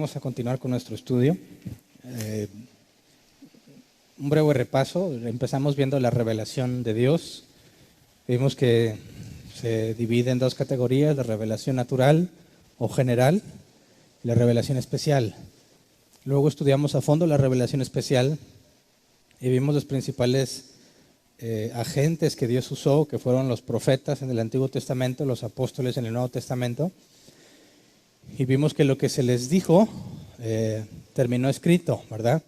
vamos a continuar con nuestro estudio. Un breve repaso. Empezamos viendo la revelación de Dios. Vimos que se divide en dos categorías: la revelación natural o general y la revelación especial. Luego estudiamos a fondo la revelación especial y vimos los principales agentes que Dios usó, que fueron los profetas en el Antiguo Testamento, los apóstoles en el Nuevo Testamento. Y vimos que lo que se les dijo terminó escrito, ¿verdad?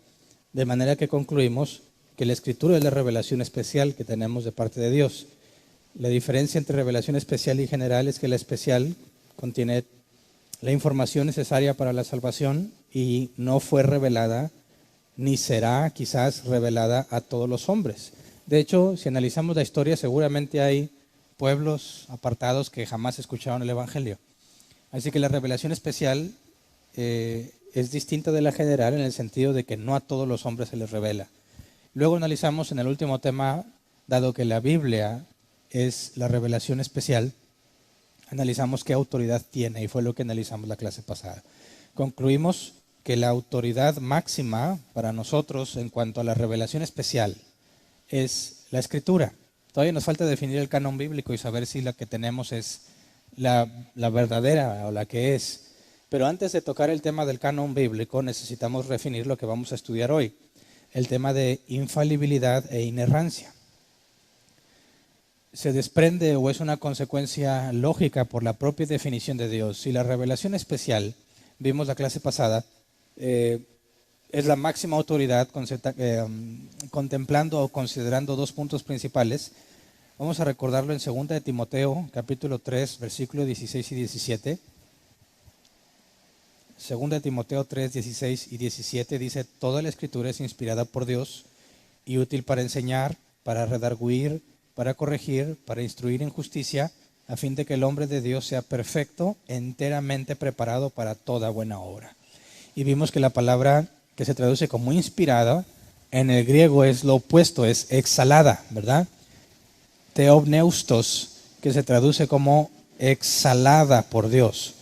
De manera que concluimos que la Escritura es la revelación especial que tenemos de parte de Dios. La diferencia entre revelación especial y general es que la especial contiene la información necesaria para la salvación y no fue revelada, ni será quizás revelada a todos los hombres. De hecho, si analizamos la historia, seguramente hay pueblos apartados que jamás escucharon el Evangelio. Así que la revelación especial es distinta de la general en el sentido de que no a todos los hombres se les revela. Luego analizamos en el último tema, dado que la Biblia es la revelación especial, analizamos qué autoridad tiene, y fue lo que analizamos la clase pasada. Concluimos que la autoridad máxima para nosotros en cuanto a la revelación especial es la Escritura. Todavía nos falta definir el canon bíblico y saber si la que tenemos es la verdadera o la que es. Pero antes de tocar el tema del canon bíblico, necesitamos definir lo que vamos a estudiar hoy, el tema de infalibilidad e inerrancia. Se desprende o es una consecuencia lógica por la propia definición de Dios. Si la revelación especial, vimos la clase pasada, es la máxima autoridad, contemplando o considerando dos puntos principales. Vamos a recordarlo en 2 de Timoteo, capítulo 3, versículos 16 y 17. 2 de Timoteo 3, 16 y 17 dice: toda la Escritura es inspirada por Dios y útil para enseñar, para redarguir, para corregir, para instruir en justicia, a fin de que el hombre de Dios sea perfecto, enteramente preparado para toda buena obra. Y vimos que la palabra que se traduce como inspirada, en el griego es lo opuesto, es exhalada, ¿verdad? Theopneustos, que se traduce como exhalada por Dios.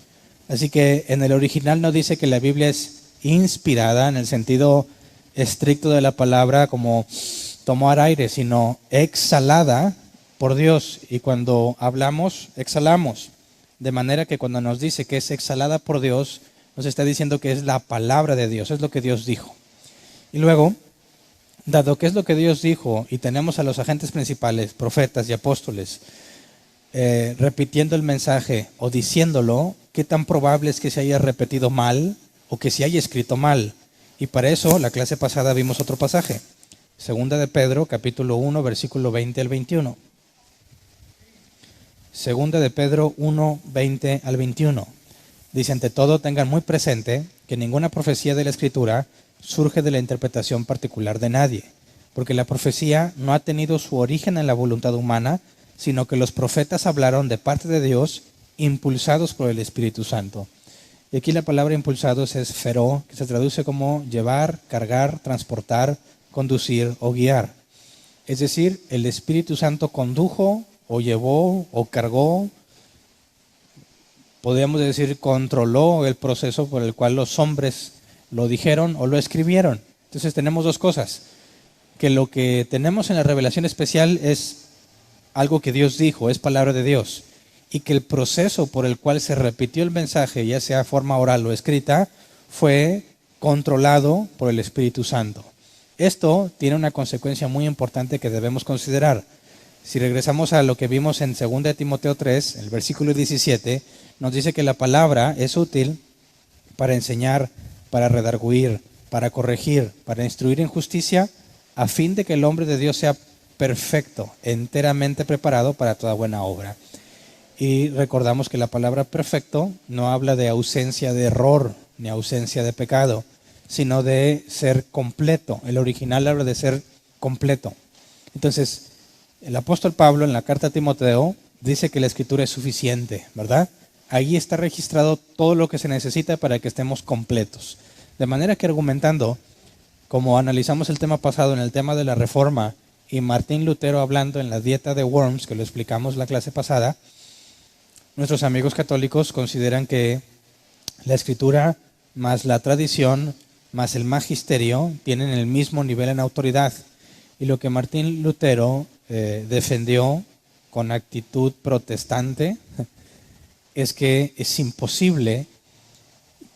Así que en el original no dice que la Biblia es inspirada en el sentido estricto de la palabra, como tomar aire, sino exhalada por Dios. Y cuando hablamos, exhalamos. De manera que cuando nos dice que es exhalada por Dios, nos está diciendo que es la palabra de Dios, es lo que Dios dijo. Y luego, dado que es lo que Dios dijo y tenemos a los agentes principales, profetas y apóstoles, repitiendo el mensaje o diciéndolo, ¿qué tan probable es que se haya repetido mal o que se haya escrito mal? Y para eso, la clase pasada vimos otro pasaje. 2 de Pedro, capítulo 1, versículo 20 al 21. 2 de Pedro 1, 20 al 21. Dice: ante todo, tengan muy presente que ninguna profecía de la Escritura surge de la interpretación particular de nadie, porque la profecía no ha tenido su origen en la voluntad humana, sino que los profetas hablaron de parte de Dios, impulsados por el Espíritu Santo. Y aquí la palabra impulsados es feró, que se traduce como llevar, cargar, transportar, conducir o guiar. Es decir, el Espíritu Santo condujo o llevó o cargó, podríamos decir controló el proceso por el cual los hombres lo dijeron o lo escribieron. Entonces tenemos dos cosas, que lo que tenemos en la revelación especial es algo que Dios dijo, es palabra de Dios, y que el proceso por el cual se repitió el mensaje, ya sea forma oral o escrita, fue controlado por el Espíritu Santo. Esto tiene una consecuencia muy importante que debemos considerar. Si regresamos a lo que vimos en 2 de Timoteo 3, el versículo 17, nos dice que la palabra es útil para enseñar, para redarguir, para corregir, para instruir en justicia, a fin de que el hombre de Dios sea perfecto, enteramente preparado para toda buena obra. Y recordamos que la palabra perfecto no habla de ausencia de error ni ausencia de pecado, sino de ser completo. El original habla de ser completo. Entonces, el apóstol Pablo en la carta a Timoteo dice que la Escritura es suficiente, ¿verdad? Ahí está registrado todo lo que se necesita para que estemos completos. De manera que argumentando, como analizamos el tema pasado en el tema de la Reforma, y Martín Lutero hablando en la dieta de Worms, que lo explicamos la clase pasada, nuestros amigos católicos consideran que la Escritura más la tradición, más el magisterio tienen el mismo nivel en autoridad. Y lo que Martín Lutero defendió con actitud protestante es que es imposible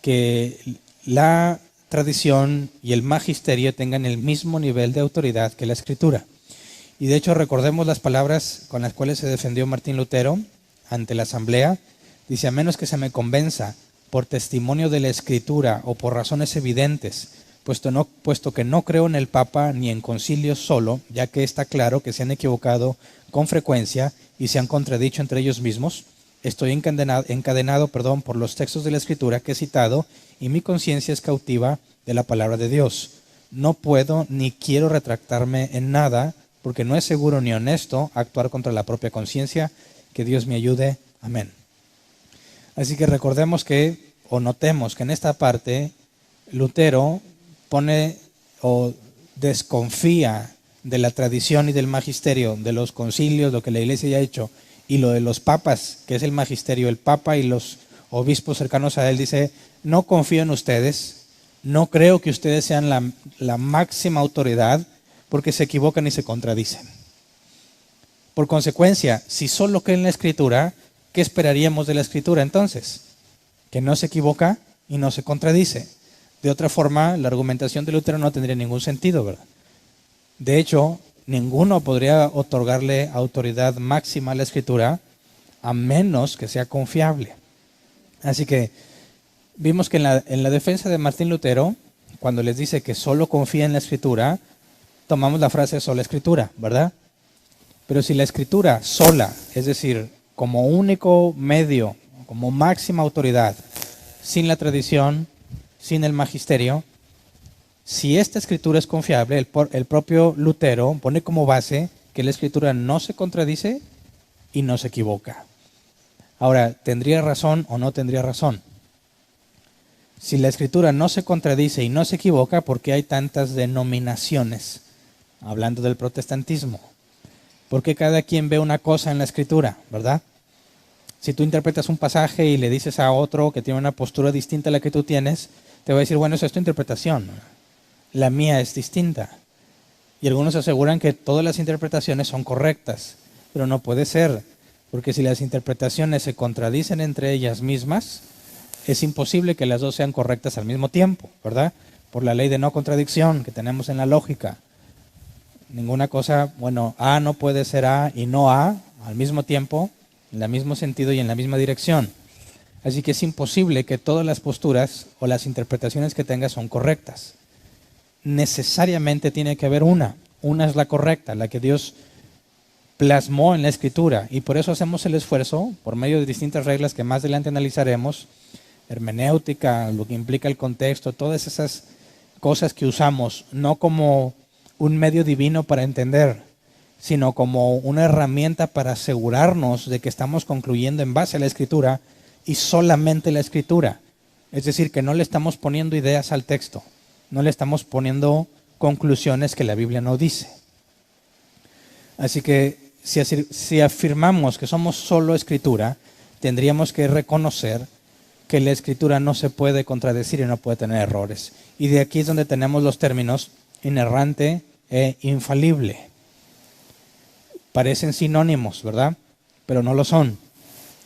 que la tradición y el magisterio tengan el mismo nivel de autoridad que la Escritura. Y de hecho recordemos las palabras con las cuales se defendió Martín Lutero ante la asamblea. Dice: a menos que se me convenza por testimonio de la Escritura o por razones evidentes, puesto que no creo en el Papa ni en concilios solo, ya que está claro que se han equivocado con frecuencia y se han contradicho entre ellos mismos, estoy encadenado por los textos de la Escritura que he citado, y mi conciencia es cautiva de la palabra de Dios. No puedo ni quiero retractarme en nada, porque no es seguro ni honesto actuar contra la propia conciencia. Que Dios me ayude. Amén. Así que recordemos o notemos que en esta parte Lutero pone o desconfía de la tradición y del magisterio, de los concilios, lo que la Iglesia ya ha hecho, y lo de los papas, que es el magisterio, el papa y los obispos cercanos a él. Dice: no confío en ustedes, no creo que ustedes sean la máxima autoridad, porque se equivocan y se contradicen. Por consecuencia, si solo creen en la Escritura, ¿qué esperaríamos de la Escritura entonces? Que no se equivoca y no se contradice. De otra forma, la argumentación de Lutero no tendría ningún sentido, ¿verdad? De hecho, ninguno podría otorgarle autoridad máxima a la Escritura a menos que sea confiable. Así que vimos que en la defensa de Martín Lutero, cuando les dice que solo confía en la Escritura, tomamos la frase sola Escritura, ¿verdad? Pero si la Escritura sola, es decir, como único medio, como máxima autoridad, sin la tradición, sin el magisterio, si esta Escritura es confiable, el propio Lutero pone como base que la Escritura no se contradice y no se equivoca. Ahora, ¿tendría razón o no tendría razón? Si la Escritura no se contradice y no se equivoca, ¿por qué hay tantas denominaciones? Hablando del protestantismo. ¿Por qué cada quien ve una cosa en la Escritura, verdad? Si tú interpretas un pasaje y le dices a otro que tiene una postura distinta a la que tú tienes, te va a decir: bueno, esa es tu interpretación, la mía es distinta. Y algunos aseguran que todas las interpretaciones son correctas, pero no puede ser, porque si las interpretaciones se contradicen entre ellas mismas, es imposible que las dos sean correctas al mismo tiempo, ¿verdad? Por la ley de no contradicción que tenemos en la lógica. Ninguna cosa, A no puede ser A y no A al mismo tiempo, en el mismo sentido y en la misma dirección. Así que es imposible que todas las posturas o las interpretaciones que tengas son correctas. Necesariamente tiene que haber una es la correcta, la que Dios plasmó en la Escritura, y por eso hacemos el esfuerzo, por medio de distintas reglas que más adelante analizaremos, hermenéutica, lo que implica el contexto, todas esas cosas que usamos, no como un medio divino para entender, sino como una herramienta para asegurarnos de que estamos concluyendo en base a la Escritura y solamente la Escritura. Es decir, que no le estamos poniendo ideas al texto, no le estamos poniendo conclusiones que la Biblia no dice. Así que si afirmamos que somos solo Escritura, tendríamos que reconocer que la Escritura no se puede contradecir y no puede tener errores. Y de aquí es donde tenemos los términos inerrante e infalible. Parecen sinónimos, ¿verdad? Pero no lo son.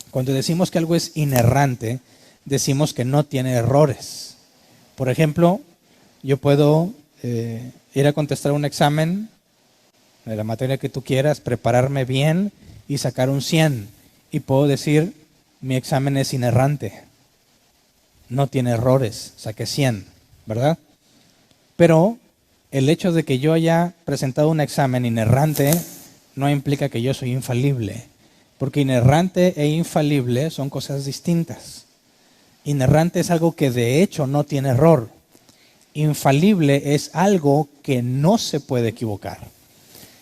Cuando decimos que algo es inerrante, decimos que no tiene errores. Por ejemplo, yo puedo ir a contestar un examen de la materia que tú quieras, prepararme bien y sacar un 100. Y puedo decir: mi examen es inerrante, no tiene errores, saqué 100, ¿verdad? Pero el hecho de que yo haya presentado un examen inerrante no implica que yo soy infalible, porque inerrante e infalible son cosas distintas. Inerrante es algo que de hecho no tiene error. Infalible es algo que no se puede equivocar.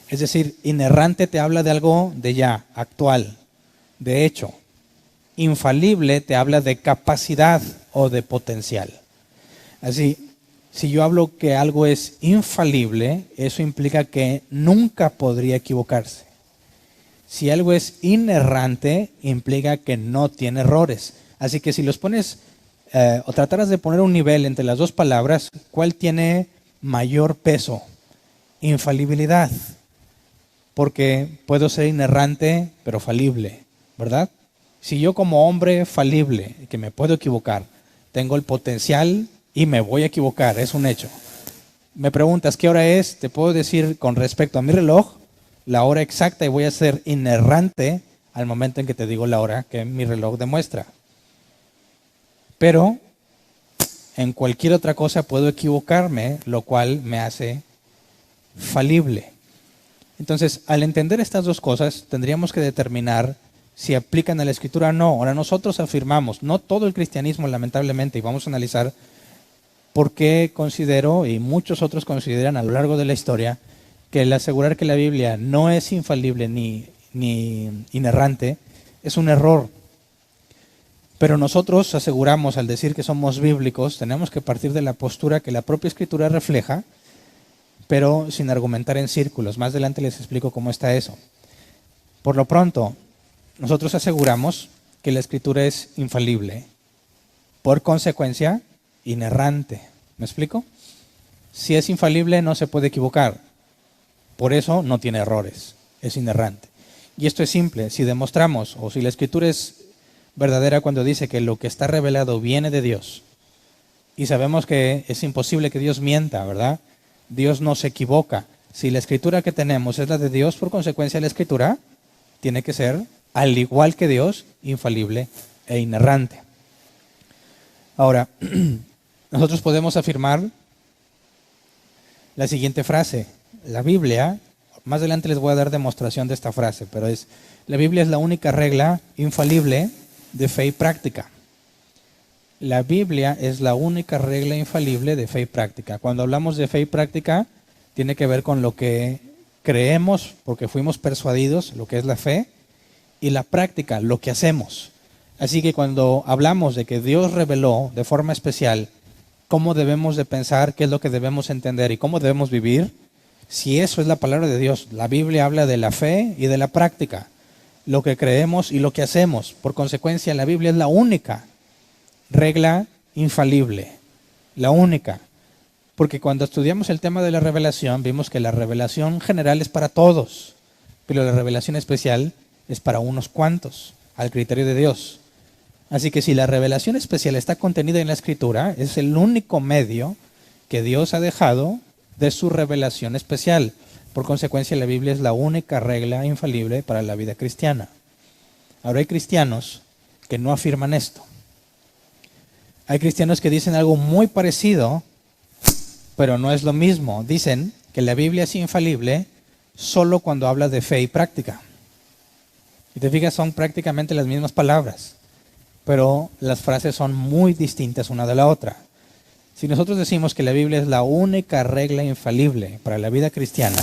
Es decir, inerrante te habla de algo de ya, actual, de hecho. Infalible te habla de capacidad o de potencial. Así, si yo hablo que algo es infalible, eso implica que nunca podría equivocarse. Si algo es inerrante, implica que no tiene errores. Así que si los pones o trataras de poner un nivel entre las dos palabras, ¿cuál tiene mayor peso? Infalibilidad. Porque puedo ser inerrante, pero falible, ¿verdad? Si yo como hombre falible, que me puedo equivocar, tengo el potencial y me voy a equivocar, es un hecho. Me preguntas qué hora es, te puedo decir con respecto a mi reloj, la hora exacta, y voy a ser inerrante al momento en que te digo la hora que mi reloj demuestra. Pero en cualquier otra cosa puedo equivocarme, lo cual me hace falible. Entonces, al entender estas dos cosas, tendríamos que determinar si aplican a la Escritura o no. Ahora, nosotros afirmamos, no todo el cristianismo, lamentablemente, y vamos a analizar por qué considero, y muchos otros consideran a lo largo de la historia, que el asegurar que la Biblia no es infalible ni inerrante es un error. Pero nosotros aseguramos, al decir que somos bíblicos, tenemos que partir de la postura que la propia Escritura refleja, pero sin argumentar en círculos. Más adelante les explico cómo está eso. Por lo pronto, nosotros aseguramos que la Escritura es infalible. Por consecuencia, inerrante. ¿Me explico? Si es infalible, no se puede equivocar. Por eso no tiene errores. Es inerrante. Y esto es simple. Si demostramos, o si la Escritura es verdadera cuando dice que lo que está revelado viene de Dios, y sabemos que es imposible que Dios mienta, ¿verdad? Dios no se equivoca. Si la Escritura que tenemos es la de Dios, por consecuencia la Escritura tiene que ser, al igual que Dios, infalible e inerrante. Ahora, nosotros podemos afirmar la siguiente frase. La Biblia, más adelante les voy a dar demostración de esta frase, pero la Biblia es la única regla infalible de fe y práctica. La Biblia es la única regla infalible de fe y práctica. Cuando hablamos de fe y práctica, tiene que ver con lo que creemos porque fuimos persuadidos, lo que es la fe, y la práctica, lo que hacemos. Así que cuando hablamos de que Dios reveló de forma especial cómo debemos de pensar, qué es lo que debemos entender y cómo debemos vivir, si eso es la palabra de Dios, la Biblia habla de la fe y de la práctica, lo que creemos y lo que hacemos. Por consecuencia, la Biblia es la única regla infalible, la única. Porque cuando estudiamos el tema de la revelación, vimos que la revelación general es para todos, pero la revelación especial es para unos cuantos, al criterio de Dios. Así que si la revelación especial está contenida en la Escritura, es el único medio que Dios ha dejado de su revelación especial. Por consecuencia, la Biblia es la única regla infalible para la vida cristiana. Ahora hay cristianos que no afirman esto. Hay cristianos que dicen algo muy parecido, pero no es lo mismo. Dicen que la Biblia es infalible solo cuando habla de fe y práctica. Si te fijas, son prácticamente las mismas palabras, pero las frases son muy distintas una de la otra. Si nosotros decimos que la Biblia es la única regla infalible para la vida cristiana,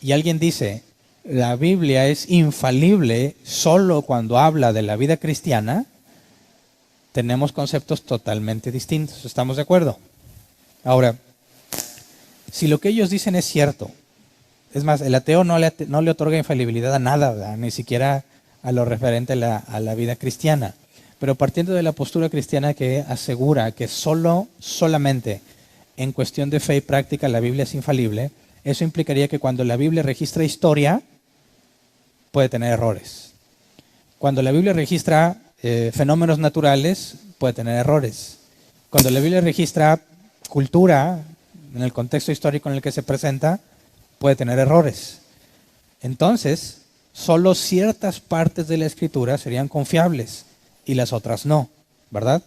y alguien dice, la Biblia es infalible solo cuando habla de la vida cristiana, tenemos conceptos totalmente distintos. ¿Estamos de acuerdo? Ahora, si lo que ellos dicen es cierto, es más, el ateo no le otorga infalibilidad a nada, ¿verdad? Ni siquiera a lo referente a la vida cristiana. Pero partiendo de la postura cristiana que asegura que solamente en cuestión de fe y práctica la Biblia es infalible, eso implicaría que cuando la Biblia registra historia, puede tener errores. Cuando la Biblia registra fenómenos naturales, puede tener errores. Cuando la Biblia registra cultura, en el contexto histórico en el que se presenta, puede tener errores. Entonces, solo ciertas partes de la Escritura serían confiables y las otras no, ¿verdad?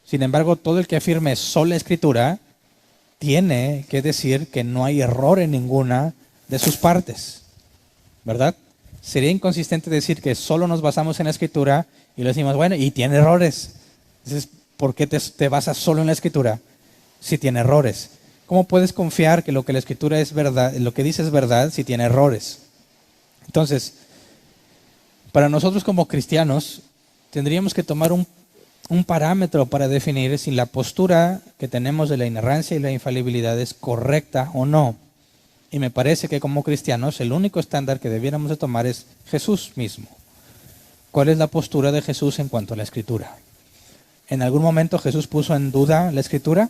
Sin embargo, todo el que afirme sola Escritura tiene que decir que no hay error en ninguna de sus partes, ¿verdad? Sería inconsistente decir que solo nos basamos en la Escritura y le decimos, bueno, y tiene errores. Entonces, ¿por qué te basas solo en la Escritura si tiene errores? ¿Cómo puedes confiar que lo que la Escritura es verdad, lo que dice es verdad si tiene errores? Entonces, para nosotros como cristianos, tendríamos que tomar un parámetro para definir si la postura que tenemos de la inerrancia y la infalibilidad es correcta o no. Y me parece que como cristianos el único estándar que debiéramos de tomar es Jesús mismo. ¿Cuál es la postura de Jesús en cuanto a la Escritura? ¿En algún momento Jesús puso en duda la Escritura?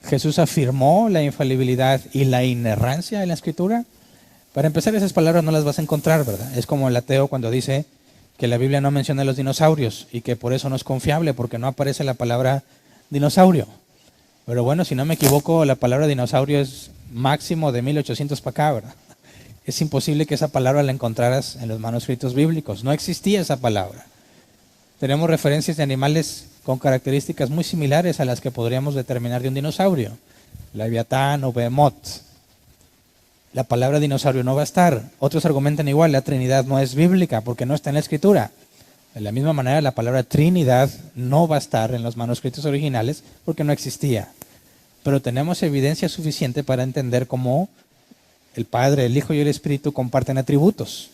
¿Jesús afirmó la infalibilidad y la inerrancia de la Escritura? Para empezar, esas palabras no las vas a encontrar, ¿verdad? Es como el ateo cuando dice que la Biblia no menciona a los dinosaurios y que por eso no es confiable, porque no aparece la palabra dinosaurio. Pero bueno, si no me equivoco, la palabra dinosaurio es máximo de 1800 para acá, ¿verdad? Es imposible que esa palabra la encontraras en los manuscritos bíblicos. No existía esa palabra. Tenemos referencias de animales con características muy similares a las que podríamos determinar de un dinosaurio. Leviatán o Behemoth. La palabra dinosaurio no va a estar. Otros argumentan igual, la Trinidad no es bíblica porque no está en la Escritura. De la misma manera, la palabra Trinidad no va a estar en los manuscritos originales porque no existía. Pero tenemos evidencia suficiente para entender cómo el Padre, el Hijo y el Espíritu comparten atributos.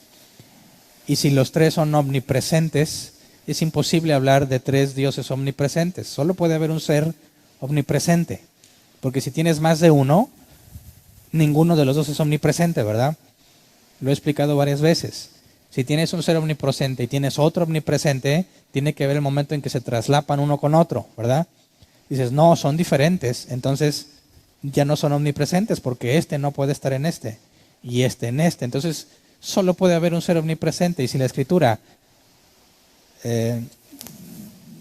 Y si los tres son omnipresentes, es imposible hablar de tres dioses omnipresentes. Solo puede haber un ser omnipresente. Porque si tienes más de uno, ninguno de los dos es omnipresente, ¿verdad? Lo he explicado varias veces. Si tienes un ser omnipresente y tienes otro omnipresente, tiene que haber el momento en que se traslapan uno con otro, ¿verdad? Dices, no, son diferentes, entonces ya no son omnipresentes porque este no puede estar en este y este en este. Entonces solo puede haber un ser omnipresente. Y si la Escritura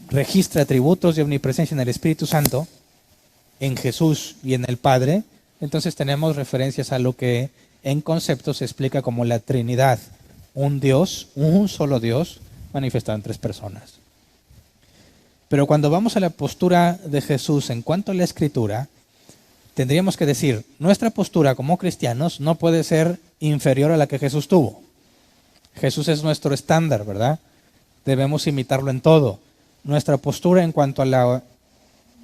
registra atributos de omnipresencia en el Espíritu Santo, en Jesús y en el Padre, entonces tenemos referencias a lo que en concepto se explica como la Trinidad. Un Dios, un solo Dios, manifestado en tres personas. Pero cuando vamos a la postura de Jesús en cuanto a la Escritura, tendríamos que decir, nuestra postura como cristianos no puede ser inferior a la que Jesús tuvo. Jesús es nuestro estándar, ¿verdad? Debemos imitarlo en todo. Nuestra postura en cuanto a la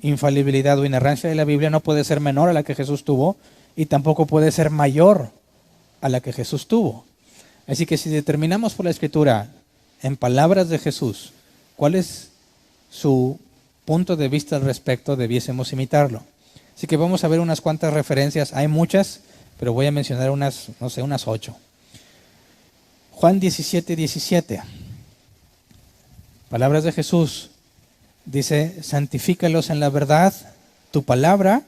infalibilidad o inerrancia de la Biblia no puede ser menor a la que Jesús tuvo y tampoco puede ser mayor a la que Jesús tuvo. Así que si determinamos por la Escritura, en palabras de Jesús, cuál es su punto de vista al respecto, debiésemos imitarlo. Así que vamos a ver unas cuantas referencias. Hay muchas, pero voy a mencionar unas 8. Juan 17:17. Palabras de Jesús. Dice, santifícalos en la verdad, tu palabra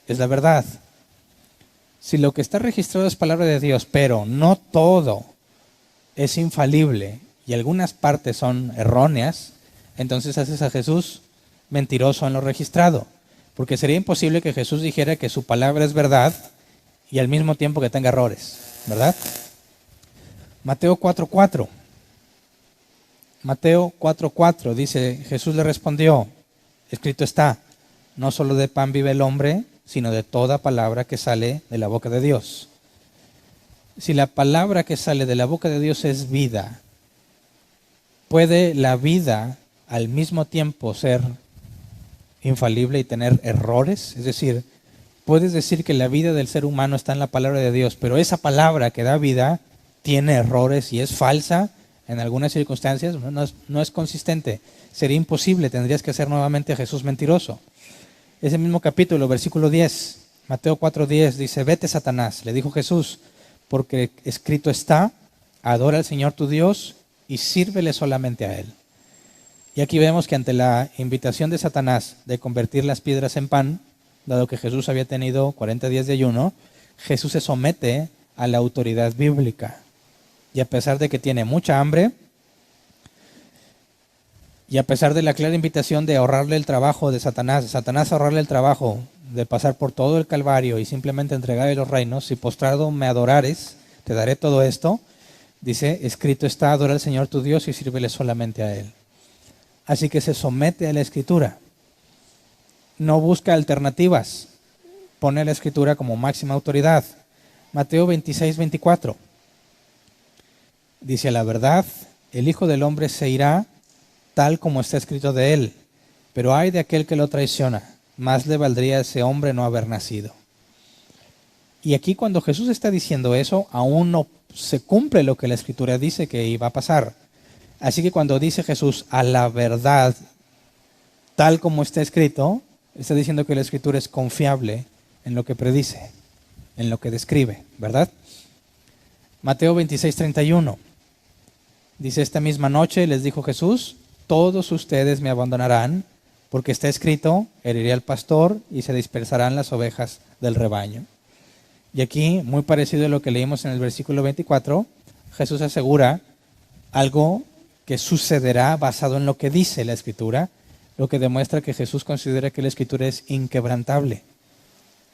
es la verdad. Si lo que está registrado es palabra de Dios, pero no todo es infalible y algunas partes son erróneas, entonces haces a Jesús mentiroso en lo registrado. Porque sería imposible que Jesús dijera que su palabra es verdad y al mismo tiempo que tenga errores, ¿verdad? Mateo 4:4. Mateo 4:4 dice, Jesús le respondió, escrito está, no solo de pan vive el hombre, sino de toda palabra que sale de la boca de Dios. Si la palabra que sale de la boca de Dios es vida, ¿puede la vida al mismo tiempo ser infalible y tener errores? Es decir, puedes decir que la vida del ser humano está en la palabra de Dios, pero esa palabra que da vida tiene errores y es falsa en algunas circunstancias, no es consistente. Sería imposible, tendrías que hacer nuevamente a Jesús mentiroso. Ese mismo capítulo, versículo 10, Mateo 4:10, dice, vete Satanás, le dijo Jesús, porque escrito está, adora al Señor tu Dios y sírvele solamente a Él. Y aquí vemos que ante la invitación de Satanás de convertir las piedras en pan, dado que Jesús había tenido 40 días de ayuno, Jesús se somete a la autoridad bíblica. Y a pesar de que tiene mucha hambre, y a pesar de la clara invitación de ahorrarle el trabajo de Satanás ahorrarle el trabajo de pasar por todo el Calvario y simplemente entregarle los reinos, si postrado me adorares, te daré todo esto, dice, escrito está, adora al Señor tu Dios y sírvele solamente a Él. Así que se somete a la Escritura. No busca alternativas. Pone a la Escritura como máxima autoridad. Mateo 26:24. Dice, a la verdad, el Hijo del Hombre se irá tal como está escrito de él, pero ay de aquel que lo traiciona, más le valdría a ese hombre no haber nacido. Y aquí cuando Jesús está diciendo eso, aún no se cumple lo que la Escritura dice que iba a pasar. Así que cuando dice Jesús, a la verdad, tal como está escrito, está diciendo que la Escritura es confiable en lo que predice, en lo que describe, ¿verdad? Mateo 26:31. Dice, esta misma noche les dijo Jesús, todos ustedes me abandonarán, porque está escrito, heriré al pastor y se dispersarán las ovejas del rebaño. Y aquí, muy parecido a lo que leímos en el versículo 24, Jesús asegura algo que sucederá basado en lo que dice la Escritura, lo que demuestra que Jesús considera que la Escritura es inquebrantable.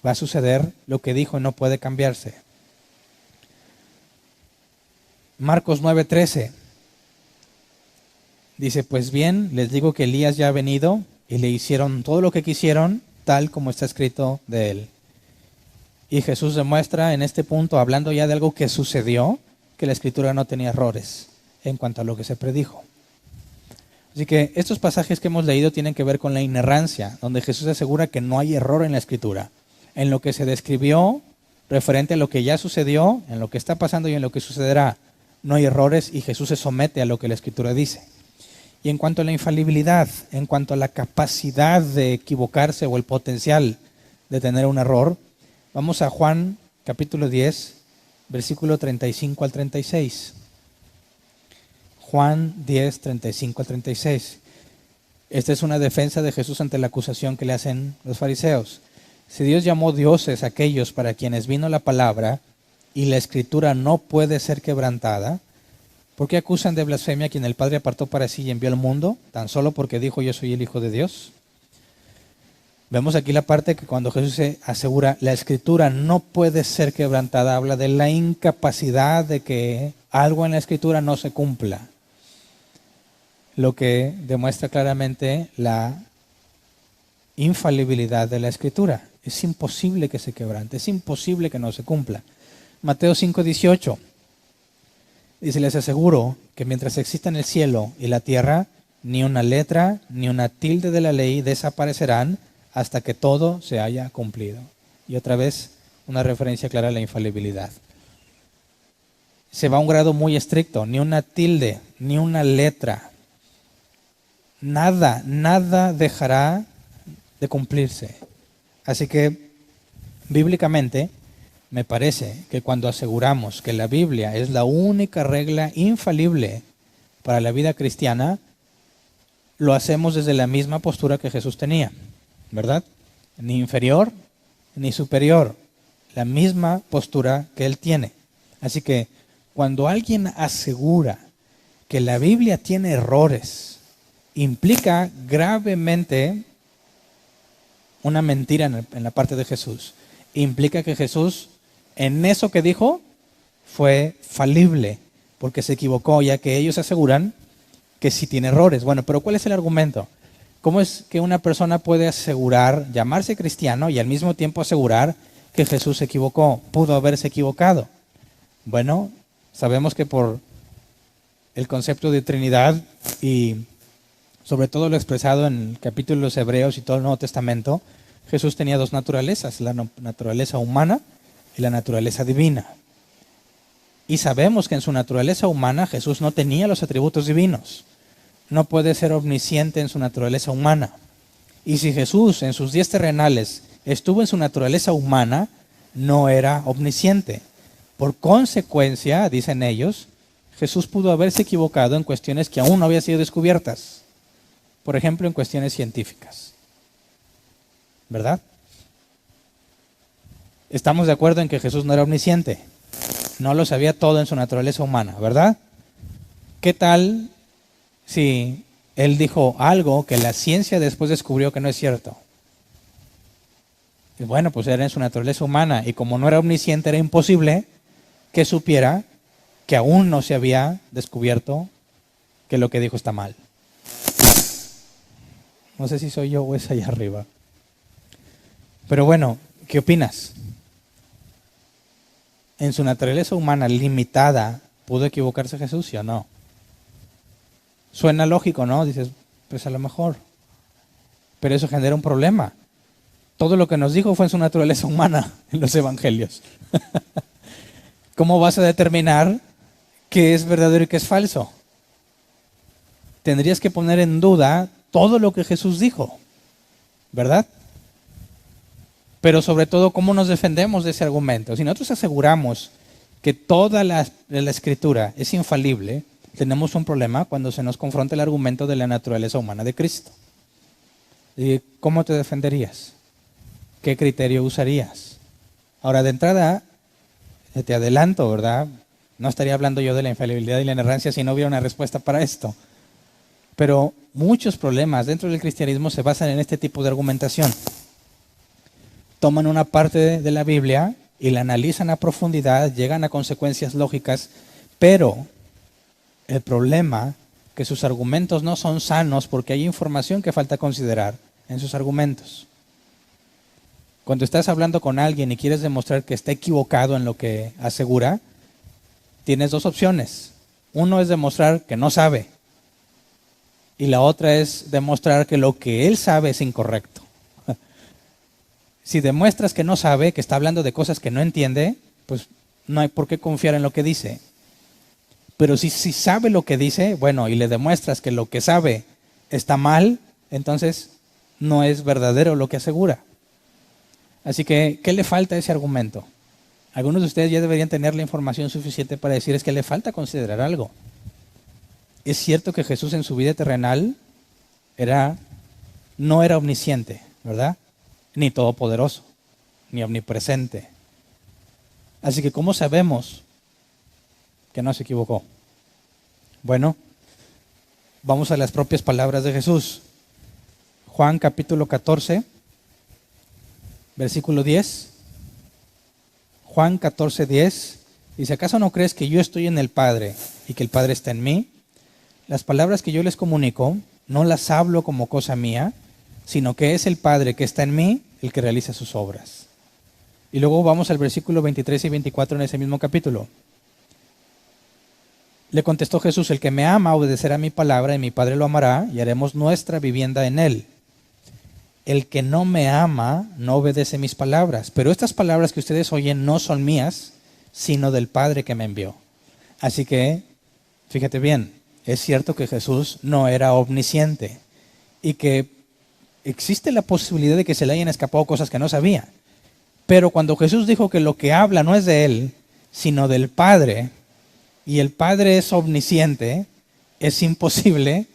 Va a suceder lo que dijo y no puede cambiarse. Marcos 9:13 dice, pues bien, les digo que Elías ya ha venido y le hicieron todo lo que quisieron, tal como está escrito de él. Y Jesús demuestra en este punto, hablando ya de algo que sucedió, que la Escritura no tenía errores en cuanto a lo que se predijo. Así que estos pasajes que hemos leído tienen que ver con la inerrancia, donde Jesús asegura que no hay error en la Escritura. En lo que se describió, referente a lo que ya sucedió, en lo que está pasando y en lo que sucederá, no hay errores y Jesús se somete a lo que la Escritura dice. Y en cuanto a la infalibilidad, en cuanto a la capacidad de equivocarse o el potencial de tener un error, vamos a Juan capítulo 10, versículo 35 al 36. Juan 10, 35 al 36. Esta es una defensa de Jesús ante la acusación que le hacen los fariseos. Si Dios llamó dioses a aquellos para quienes vino la palabra y la Escritura no puede ser quebrantada, ¿por qué acusan de blasfemia a quien el Padre apartó para sí y envió al mundo, tan solo porque dijo yo soy el Hijo de Dios? Vemos aquí la parte que cuando Jesús se asegura la Escritura no puede ser quebrantada, habla de la incapacidad de que algo en la Escritura no se cumpla, lo que demuestra claramente la infalibilidad de la Escritura. Es imposible que se quebrante, es imposible que no se cumpla. Mateo 5:18 dice, les aseguro que mientras existan el cielo y la tierra, ni una letra ni una tilde de la ley desaparecerán hasta que todo se haya cumplido. Y otra vez una referencia clara a la infalibilidad. Se va a un grado muy estricto, ni una tilde, ni una letra. Nada dejará de cumplirse. Así que, bíblicamente, me parece que cuando aseguramos que la Biblia es la única regla infalible para la vida cristiana, lo hacemos desde la misma postura que Jesús tenía, ¿verdad? Ni inferior ni superior, la misma postura que él tiene. Así que cuando alguien asegura que la Biblia tiene errores, implica gravemente una mentira en la parte de Jesús. Implica que Jesús, en eso que dijo, fue falible, porque se equivocó, ya que ellos aseguran que sí tiene errores. Bueno, pero ¿cuál es el argumento? ¿Cómo es que una persona puede asegurar, llamarse cristiano y al mismo tiempo asegurar que Jesús se equivocó, pudo haberse equivocado? Bueno, sabemos que por el concepto de Trinidad y sobre todo lo expresado en el capítulo de los Hebreos y todo el Nuevo Testamento, Jesús tenía dos naturalezas, la naturaleza humana y la naturaleza divina. Y sabemos que en su naturaleza humana Jesús no tenía los atributos divinos. No puede ser omnisciente en su naturaleza humana. Y si Jesús en sus 10 terrenales estuvo en su naturaleza humana, no era omnisciente. Por consecuencia, dicen ellos, Jesús pudo haberse equivocado en cuestiones que aún no habían sido descubiertas. Por ejemplo, en cuestiones científicas. ¿Verdad? Estamos de acuerdo en que Jesús no era omnisciente. No lo sabía todo en su naturaleza humana, ¿verdad? ¿Qué tal si él dijo algo que la ciencia después descubrió que no es cierto? Y bueno, pues era en su naturaleza humana y como no era omnisciente era imposible que supiera que aún no se había descubierto que lo que dijo está mal. No sé si soy yo o es allá arriba. Pero bueno, ¿qué opinas? ¿En su naturaleza humana limitada pudo equivocarse Jesús, sí o no? Suena lógico, ¿no? Dices, pues a lo mejor. Pero eso genera un problema. Todo lo que nos dijo fue en su naturaleza humana en los evangelios. ¿Cómo vas a determinar qué es verdadero y qué es falso? Tendrías que poner en duda todo lo que Jesús dijo, ¿verdad? Pero sobre todo, ¿cómo nos defendemos de ese argumento? Si nosotros aseguramos que toda la Escritura es infalible, tenemos un problema cuando se nos confronta el argumento de la naturaleza humana de Cristo. ¿Y cómo te defenderías? ¿Qué criterio usarías? Ahora, de entrada, te adelanto, ¿verdad? No estaría hablando yo de la infalibilidad y la inerrancia si no hubiera una respuesta para esto. Pero muchos problemas dentro del cristianismo se basan en este tipo de argumentación. Toman una parte de la Biblia y la analizan a profundidad, llegan a consecuencias lógicas, pero el problema es que sus argumentos no son sanos porque hay información que falta considerar en sus argumentos. Cuando estás hablando con alguien y quieres demostrar que está equivocado en lo que asegura, tienes dos opciones. Uno es demostrar que no sabe y la otra es demostrar que lo que él sabe es incorrecto. Si demuestras que no sabe, que está hablando de cosas que no entiende, pues no hay por qué confiar en lo que dice. Pero si sabe lo que dice, bueno, y le demuestras que lo que sabe está mal, entonces no es verdadero lo que asegura. Así que, ¿qué le falta a ese argumento? Algunos de ustedes ya deberían tener la información suficiente para decir es que le falta considerar algo. Es cierto que Jesús en su vida terrenal no era omnisciente, ¿verdad? Ni todopoderoso, ni omnipresente. Así que, ¿cómo sabemos que no se equivocó? Bueno, vamos a las propias palabras de Jesús. Juan capítulo 14, versículo 10. Juan 14, 10. Dice, ¿acaso no crees que yo estoy en el Padre y que el Padre está en mí? Las palabras que yo les comunico no las hablo como cosa mía, sino que es el Padre que está en mí el que realiza sus obras. Y luego vamos al versículo 23 y 24 en ese mismo capítulo. Le contestó Jesús, el que me ama obedecerá mi palabra y mi Padre lo amará y haremos nuestra vivienda en él. El que no me ama no obedece mis palabras, pero estas palabras que ustedes oyen no son mías, sino del Padre que me envió. Así que, fíjate bien, es cierto que Jesús no era omnisciente y que existe la posibilidad de que se le hayan escapado cosas que no sabía. Pero cuando Jesús dijo que lo que habla no es de él, sino del Padre, y el Padre es omnisciente, es imposible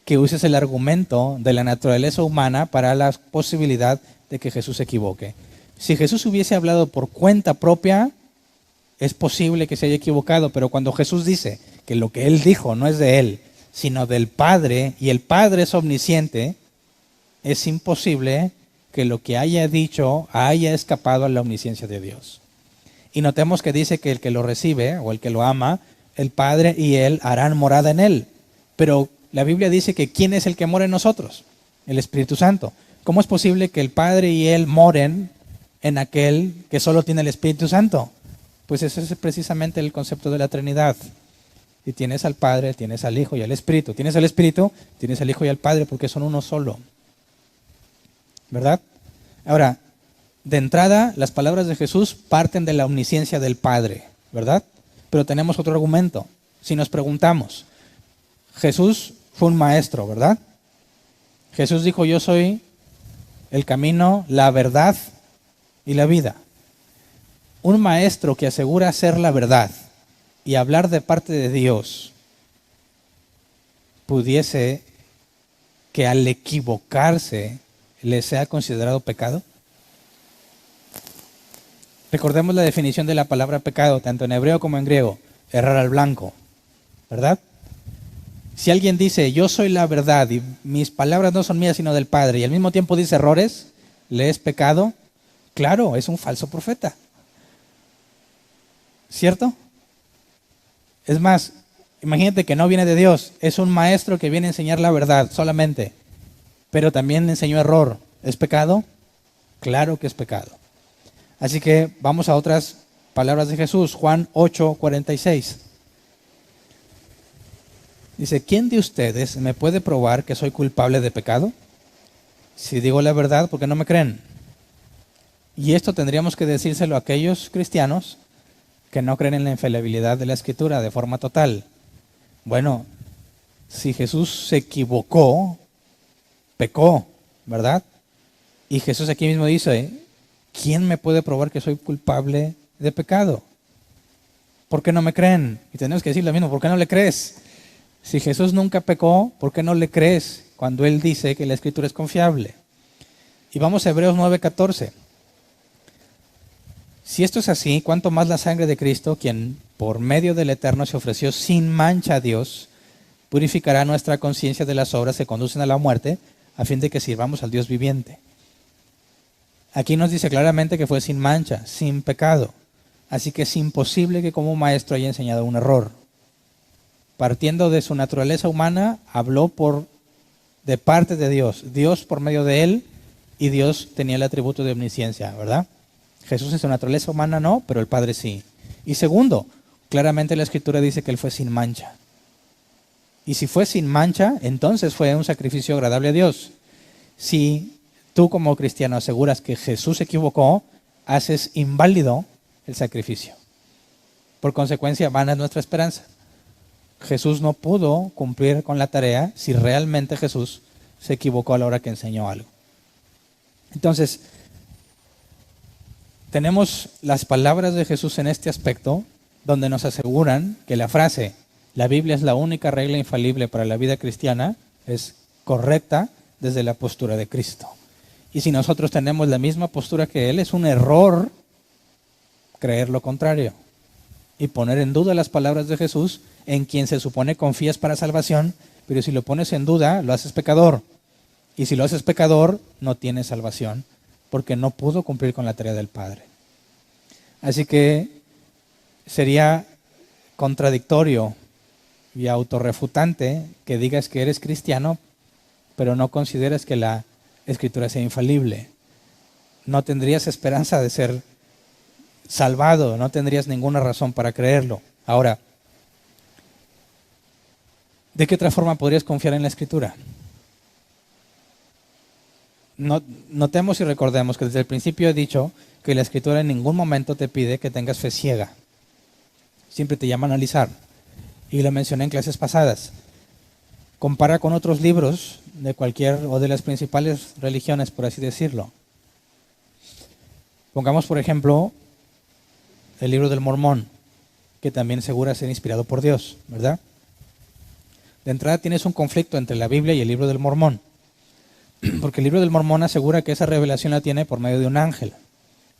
que uses el argumento de la naturaleza humana para la posibilidad de que Jesús se equivoque. Si Jesús hubiese hablado por cuenta propia, es posible que se haya equivocado, pero cuando Jesús dice que lo que él dijo no es de él, sino del Padre, y el Padre es omnisciente, es imposible que lo que haya dicho haya escapado a la omnisciencia de Dios. Y notemos que dice que el que lo recibe o el que lo ama, el Padre y él harán morada en él. Pero la Biblia dice que ¿quién es el que mora en nosotros? El Espíritu Santo. ¿Cómo es posible que el Padre y él moren en aquel que solo tiene el Espíritu Santo? Pues ese es precisamente el concepto de la Trinidad. Y tienes al Padre, tienes al Hijo y al Espíritu. Tienes al Espíritu, tienes al Hijo y al Padre porque son uno solo. ¿Verdad? Ahora, de entrada, las palabras de Jesús parten de la omnisciencia del Padre, ¿verdad? Pero tenemos otro argumento. Si nos preguntamos, Jesús fue un maestro, ¿verdad? Jesús dijo, yo soy el camino, la verdad y la vida. Un maestro que asegura ser la verdad y hablar de parte de Dios, pudiese que al equivocarse le sea considerado pecado. Recordemos la definición de la palabra pecado, tanto en hebreo como en griego, errar al blanco, ¿verdad? Si alguien dice, yo soy la verdad y mis palabras no son mías sino del Padre, y al mismo tiempo dice errores, ¿le es pecado? Claro, es un falso profeta. ¿Cierto? Es más, imagínate que no viene de Dios, es un maestro que viene a enseñar la verdad solamente, pero también enseñó error. ¿Es pecado? Claro que es pecado. Así que vamos a otras palabras de Jesús, Juan 8:46. Dice, ¿quién de ustedes me puede probar que soy culpable de pecado? Si digo la verdad, ¿por qué no me creen? Y esto tendríamos que decírselo a aquellos cristianos que no creen en la infalibilidad de la Escritura de forma total. Bueno, si Jesús se equivocó, pecó, ¿verdad? Y Jesús aquí mismo dice, ¿quién me puede probar que soy culpable de pecado? ¿Por qué no me creen? Y tenemos que decir lo mismo, ¿por qué no le crees? Si Jesús nunca pecó, ¿por qué no le crees cuando Él dice que la Escritura es confiable? Y vamos a Hebreos 9:14. Si esto es así, ¿cuánto más la sangre de Cristo, quien por medio del Eterno se ofreció sin mancha a Dios, purificará nuestra conciencia de las obras que conducen a la muerte, a fin de que sirvamos al Dios viviente? Aquí nos dice claramente que fue sin mancha, sin pecado. Así que es imposible que como maestro haya enseñado un error. Partiendo de su naturaleza humana, habló de parte de Dios. Dios por medio de él, y Dios tenía el atributo de omnisciencia, ¿verdad? Jesús en su naturaleza humana no, pero el Padre sí. Y segundo, claramente la Escritura dice que él fue sin mancha. Y si fue sin mancha, entonces fue un sacrificio agradable a Dios. Si tú como cristiano aseguras que Jesús se equivocó, haces inválido el sacrificio. Por consecuencia, vana es nuestra esperanza. Jesús no pudo cumplir con la tarea si realmente Jesús se equivocó a la hora que enseñó algo. Entonces, tenemos las palabras de Jesús en este aspecto, donde nos aseguran que la frase, la Biblia es la única regla infalible para la vida cristiana, es correcta desde la postura de Cristo. Y si nosotros tenemos la misma postura que Él, es un error creer lo contrario y poner en duda las palabras de Jesús, en quien se supone confías para salvación, pero si lo pones en duda, lo haces pecador. Y si lo haces pecador, no tienes salvación, porque no pudo cumplir con la tarea del Padre. Así que sería contradictorio y autorrefutante que digas que eres cristiano, pero no consideras que la Escritura sea infalible. No tendrías esperanza de ser salvado, no tendrías ninguna razón para creerlo. Ahora, ¿de qué otra forma podrías confiar en la Escritura? Notemos y recordemos que desde el principio he dicho que la Escritura en ningún momento te pide que tengas fe ciega. Siempre te llama a analizar. Y lo mencioné en clases pasadas. Compara con otros libros de cualquier o de las principales religiones, por así decirlo. Pongamos, por ejemplo, el libro del Mormón, que también asegura ser inspirado por Dios, ¿verdad? De entrada tienes un conflicto entre la Biblia y el libro del Mormón, porque el libro del Mormón asegura que esa revelación la tiene por medio de un ángel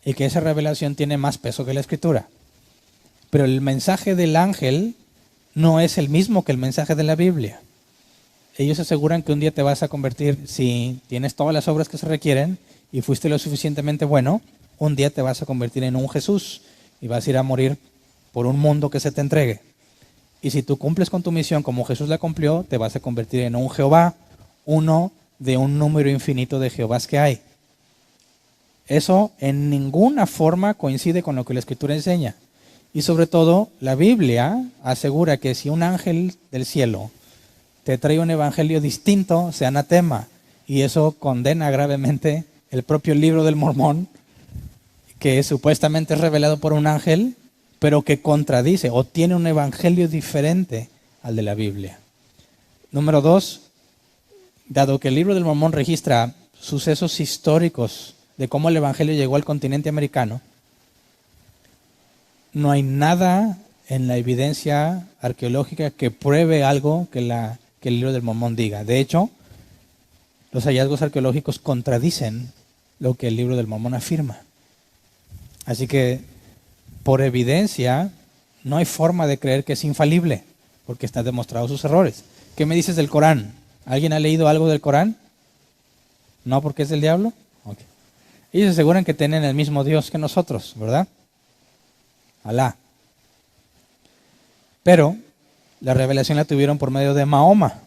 y que esa revelación tiene más peso que la Escritura. Pero el mensaje del ángel no es el mismo que el mensaje de la Biblia. Ellos aseguran que un día te vas a convertir, si tienes todas las obras que se requieren y fuiste lo suficientemente bueno, un día te vas a convertir en un Jesús y vas a ir a morir por un mundo que se te entregue. Y si tú cumples con tu misión como Jesús la cumplió, te vas a convertir en un Jehová, uno de un número infinito de Jehovás que hay. Eso en ninguna forma coincide con lo que la Escritura enseña. Y sobre todo, la Biblia asegura que si un ángel del cielo te trae un evangelio distinto, sea anatema. Y eso condena gravemente el propio libro del Mormón, que supuestamente es revelado por un ángel, pero que contradice o tiene un evangelio diferente al de la Biblia. Número 2, dado que el libro del Mormón registra sucesos históricos de cómo el evangelio llegó al continente americano, no hay nada en la evidencia arqueológica que pruebe algo que el libro del Mormón diga. De hecho, los hallazgos arqueológicos contradicen lo que el libro del Mormón afirma. Así que, por evidencia, no hay forma de creer que es infalible, porque están demostrados sus errores. ¿Qué me dices del Corán? ¿Alguien ha leído algo del Corán? ¿No porque es del diablo? Okay. Ellos aseguran que tienen el mismo Dios que nosotros, ¿verdad? Alá. Pero la revelación la tuvieron por medio de Mahoma.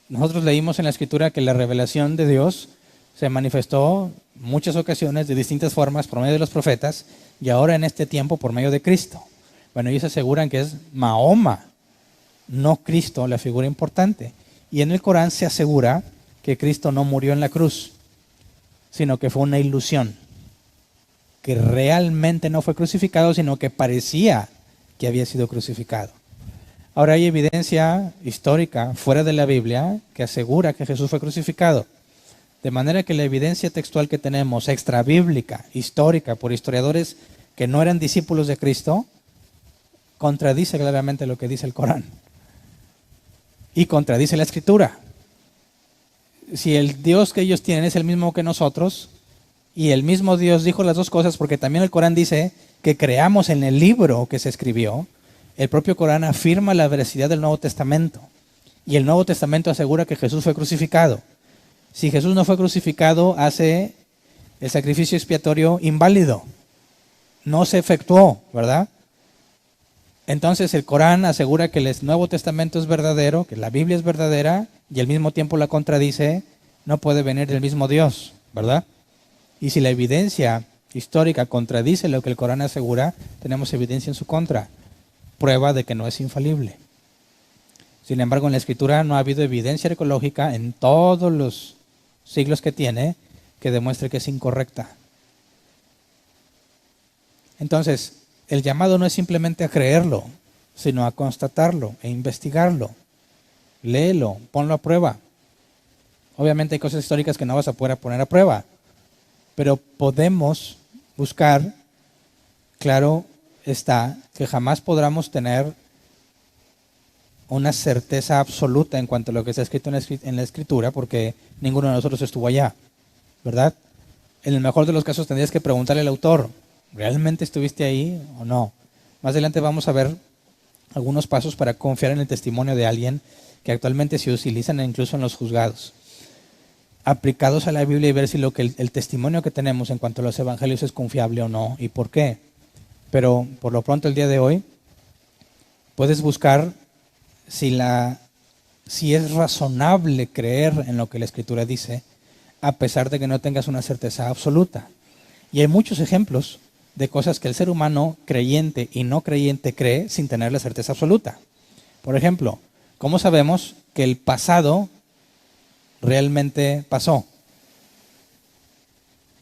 Nosotros leímos en la Escritura que la revelación de Dios se manifestó en muchas ocasiones de distintas formas por medio de los profetas y ahora en este tiempo por medio de Cristo. Bueno, ellos aseguran que es Mahoma, no Cristo, la figura importante. Y en el Corán se asegura que Cristo no murió en la cruz, sino que fue una ilusión, que realmente no fue crucificado, sino que parecía que había sido crucificado. Ahora hay evidencia histórica fuera de la Biblia que asegura que Jesús fue crucificado. De manera que la evidencia textual que tenemos, extrabíblica, histórica, por historiadores que no eran discípulos de Cristo, contradice claramente lo que dice el Corán. Y contradice la Escritura. Si el Dios que ellos tienen es el mismo que nosotros, y el mismo Dios dijo las dos cosas, porque también el Corán dice que creamos en el libro que se escribió, el propio Corán afirma la veracidad del Nuevo Testamento. Y el Nuevo Testamento asegura que Jesús fue crucificado. Si Jesús no fue crucificado, hace el sacrificio expiatorio inválido. No se efectuó, ¿verdad? Entonces el Corán asegura que el Nuevo Testamento es verdadero, que la Biblia es verdadera, y al mismo tiempo la contradice. No puede venir del mismo Dios, ¿verdad? Y si la evidencia histórica contradice lo que el Corán asegura, tenemos evidencia en su contra, prueba de que no es infalible. Sin embargo, en la Escritura no ha habido evidencia arqueológica en todos los siglos que tiene que demuestre que es incorrecta. Entonces, el llamado no es simplemente a creerlo, sino a constatarlo e investigarlo. Léelo, ponlo a prueba. Obviamente hay cosas históricas que no vas a poder poner a prueba, pero podemos buscar, claro está, que jamás podamos tener una certeza absoluta en cuanto a lo que está escrito en la Escritura, porque ninguno de nosotros estuvo allá, ¿verdad? En el mejor de los casos tendrías que preguntarle al autor, ¿realmente estuviste ahí o no? Más adelante vamos a ver algunos pasos para confiar en el testimonio de alguien que actualmente se utilizan incluso en los juzgados, aplicados a la Biblia, y ver si el testimonio que tenemos en cuanto a los evangelios es confiable o no, y por qué. Pero por lo pronto el día de hoy puedes buscar si es razonable creer en lo que la Escritura dice, a pesar de que no tengas una certeza absoluta. Y hay muchos ejemplos de cosas que el ser humano creyente y no creyente cree sin tener la certeza absoluta. Por ejemplo, ¿cómo sabemos que el pasado realmente pasó?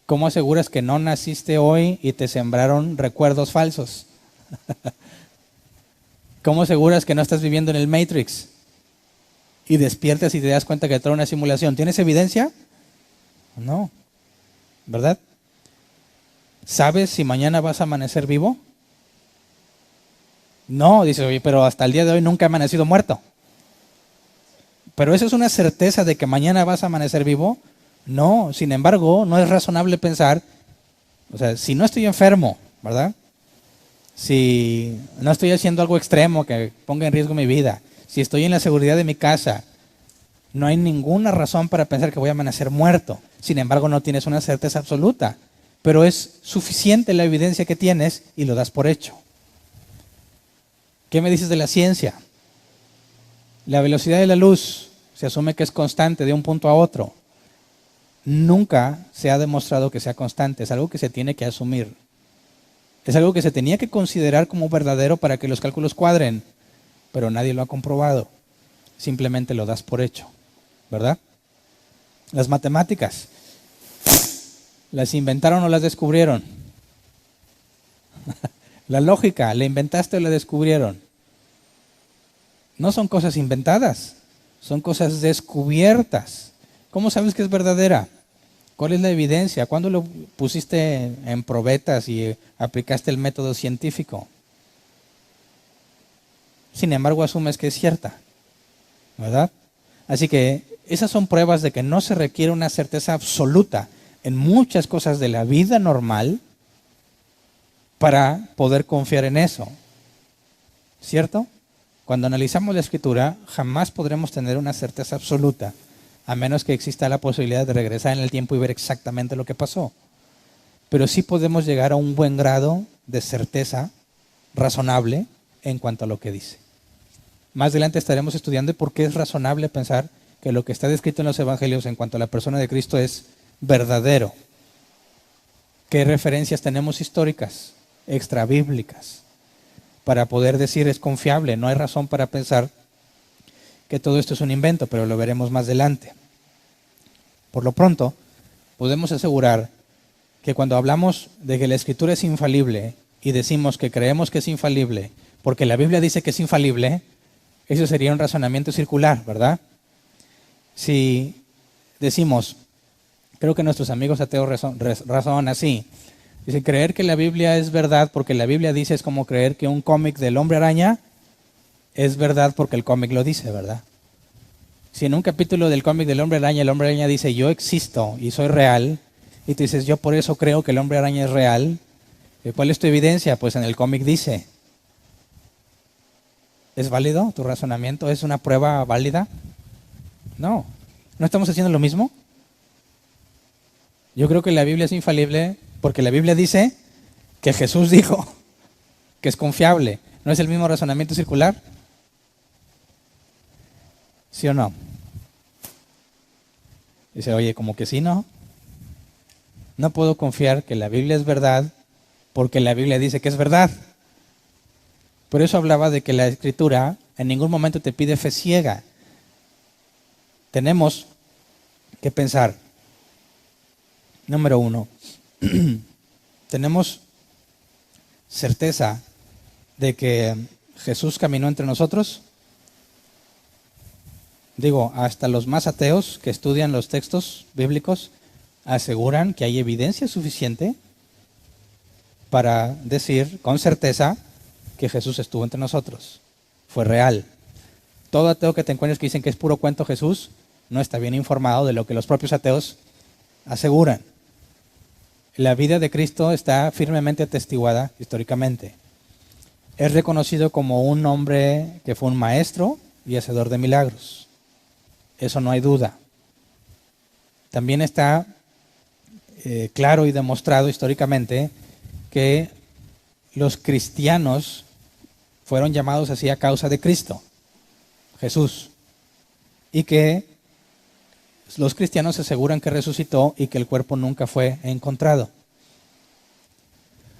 ¿Cómo aseguras que no naciste hoy y te sembraron recuerdos falsos? ¿Cómo aseguras que no estás viviendo en el Matrix y despiertas y te das cuenta que todo es una simulación? ¿Tienes evidencia? No, ¿verdad? ¿Sabes si mañana vas a amanecer vivo? No, dices, oye, pero hasta el día de hoy nunca he amanecido muerto. ¿Pero eso es una certeza de que mañana vas a amanecer vivo? No, sin embargo, no es razonable pensar, o sea, si no estoy enfermo, ¿verdad? Si no estoy haciendo algo extremo que ponga en riesgo mi vida, si estoy en la seguridad de mi casa, no hay ninguna razón para pensar que voy a amanecer muerto. Sin embargo, no tienes una certeza absoluta, pero es suficiente la evidencia que tienes y lo das por hecho. ¿Qué me dices de la ciencia? La velocidad de la luz se asume que es constante de un punto a otro. Nunca se ha demostrado que sea constante, es algo que se tiene que asumir. Es algo que se tenía que considerar como verdadero para que los cálculos cuadren, pero nadie lo ha comprobado. Simplemente lo das por hecho, ¿verdad? Las matemáticas, ¿las inventaron o las descubrieron? La lógica, ¿la inventaste o la descubrieron? No son cosas inventadas, son cosas descubiertas. ¿Cómo sabes que es verdadera? ¿Cuál es la evidencia? ¿Cuándo lo pusiste en probetas y aplicaste el método científico? Sin embargo, asumes que es cierta, ¿verdad? Así que esas son pruebas de que no se requiere una certeza absoluta en muchas cosas de la vida normal para poder confiar en eso, ¿cierto? Cuando analizamos la Escritura, jamás podremos tener una certeza absoluta, a menos que exista la posibilidad de regresar en el tiempo y ver exactamente lo que pasó. Pero sí podemos llegar a un buen grado de certeza razonable en cuanto a lo que dice. Más adelante estaremos estudiando por qué es razonable pensar que lo que está descrito en los Evangelios en cuanto a la persona de Cristo es verdadero. ¿Qué referencias tenemos históricas, extrabíblicas, para poder decir es confiable? No hay razón para pensar que todo esto es un invento, pero lo veremos más adelante. Por lo pronto, podemos asegurar que cuando hablamos de que la Escritura es infalible y decimos que creemos que es infalible porque la Biblia dice que es infalible, eso sería un razonamiento circular, ¿verdad? Si decimos, creo que nuestros amigos ateos razonan así, Dice, creer que la Biblia es verdad porque la Biblia dice es como creer que un cómic del Hombre Araña es verdad porque el cómic lo dice, ¿verdad? Si en un capítulo del cómic del Hombre Araña, el Hombre Araña dice yo existo y soy real, y tú dices yo por eso creo que el Hombre Araña es real, ¿cuál es tu evidencia? Pues en el cómic dice. ¿Es válido tu razonamiento? ¿Es una prueba válida? No. ¿No estamos haciendo lo mismo? Yo creo que la Biblia es infalible porque la Biblia dice que Jesús dijo que es confiable. ¿No es el mismo razonamiento circular? ¿Sí o no? Dice, oye, como que sí, ¿no? No puedo confiar que la Biblia es verdad porque la Biblia dice que es verdad. Por eso hablaba de que la Escritura en ningún momento te pide fe ciega. Tenemos que pensar, número uno, tenemos certeza de que Jesús caminó entre nosotros. Digo, hasta los más ateos que estudian los textos bíblicos aseguran que hay evidencia suficiente para decir con certeza que Jesús estuvo entre nosotros. Fue real. Todo ateo que te encuentres que dicen que es puro cuento Jesús no está bien informado de lo que los propios ateos aseguran. La vida de Cristo está firmemente atestiguada históricamente. Es reconocido como un hombre que fue un maestro y hacedor de milagros. Eso no hay duda. También está claro y demostrado históricamente que los cristianos fueron llamados así a causa de Cristo, Jesús, y que los cristianos aseguran que resucitó y que el cuerpo nunca fue encontrado.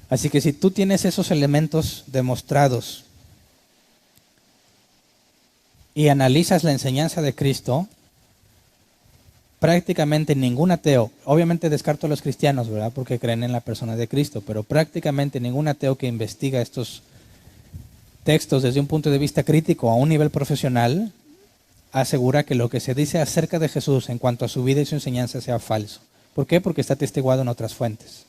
Así que si tú tienes esos elementos demostrados y analizas la enseñanza de Cristo, prácticamente ningún ateo, obviamente descarto a los cristianos, ¿verdad? Porque creen en la persona de Cristo, pero prácticamente ningún ateo que investiga estos textos desde un punto de vista crítico a un nivel profesional asegura que lo que se dice acerca de Jesús en cuanto a su vida y su enseñanza sea falso. ¿Por qué? Porque está atestiguado en otras fuentes.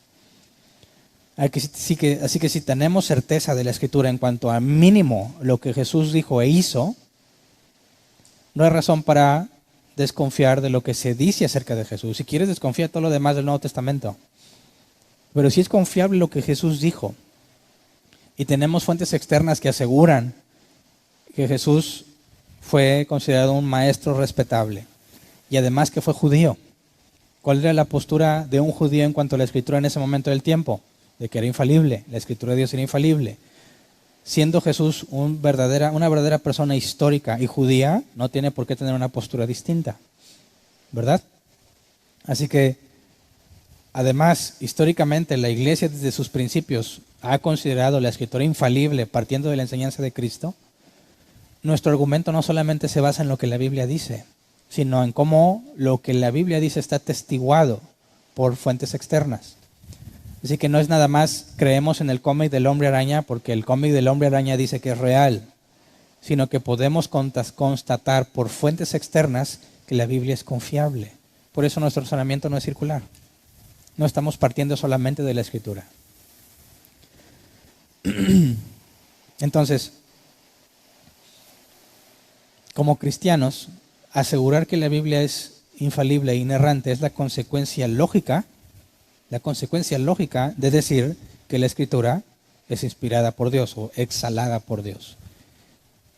Así que si tenemos certeza de la Escritura en cuanto a mínimo lo que Jesús dijo e hizo, no hay razón para desconfiar de lo que se dice acerca de Jesús. Si quieres, desconfía de todo lo demás del Nuevo Testamento. Pero si es confiable lo que Jesús dijo, y tenemos fuentes externas que aseguran que Jesús fue considerado un maestro respetable, y además que fue judío. ¿Cuál era la postura de un judío en cuanto a la Escritura en ese momento del tiempo? De que era infalible, la Escritura de Dios era infalible. Siendo Jesús una verdadera persona histórica y judía, no tiene por qué tener una postura distinta, ¿verdad? Así que, además, históricamente la Iglesia desde sus principios ha considerado la Escritura infalible partiendo de la enseñanza de Cristo. Nuestro argumento no solamente se basa en lo que la Biblia dice, sino en cómo lo que la Biblia dice está atestiguado por fuentes externas. Así que no es nada más creemos en el cómic del Hombre Araña porque el cómic del Hombre Araña dice que es real, sino que podemos constatar por fuentes externas que la Biblia es confiable. Por eso nuestro razonamiento no es circular. No estamos partiendo solamente de la Escritura. Entonces, como cristianos, asegurar que la Biblia es infalible e inerrante es la consecuencia lógica de decir que la Escritura es inspirada por Dios o exhalada por Dios.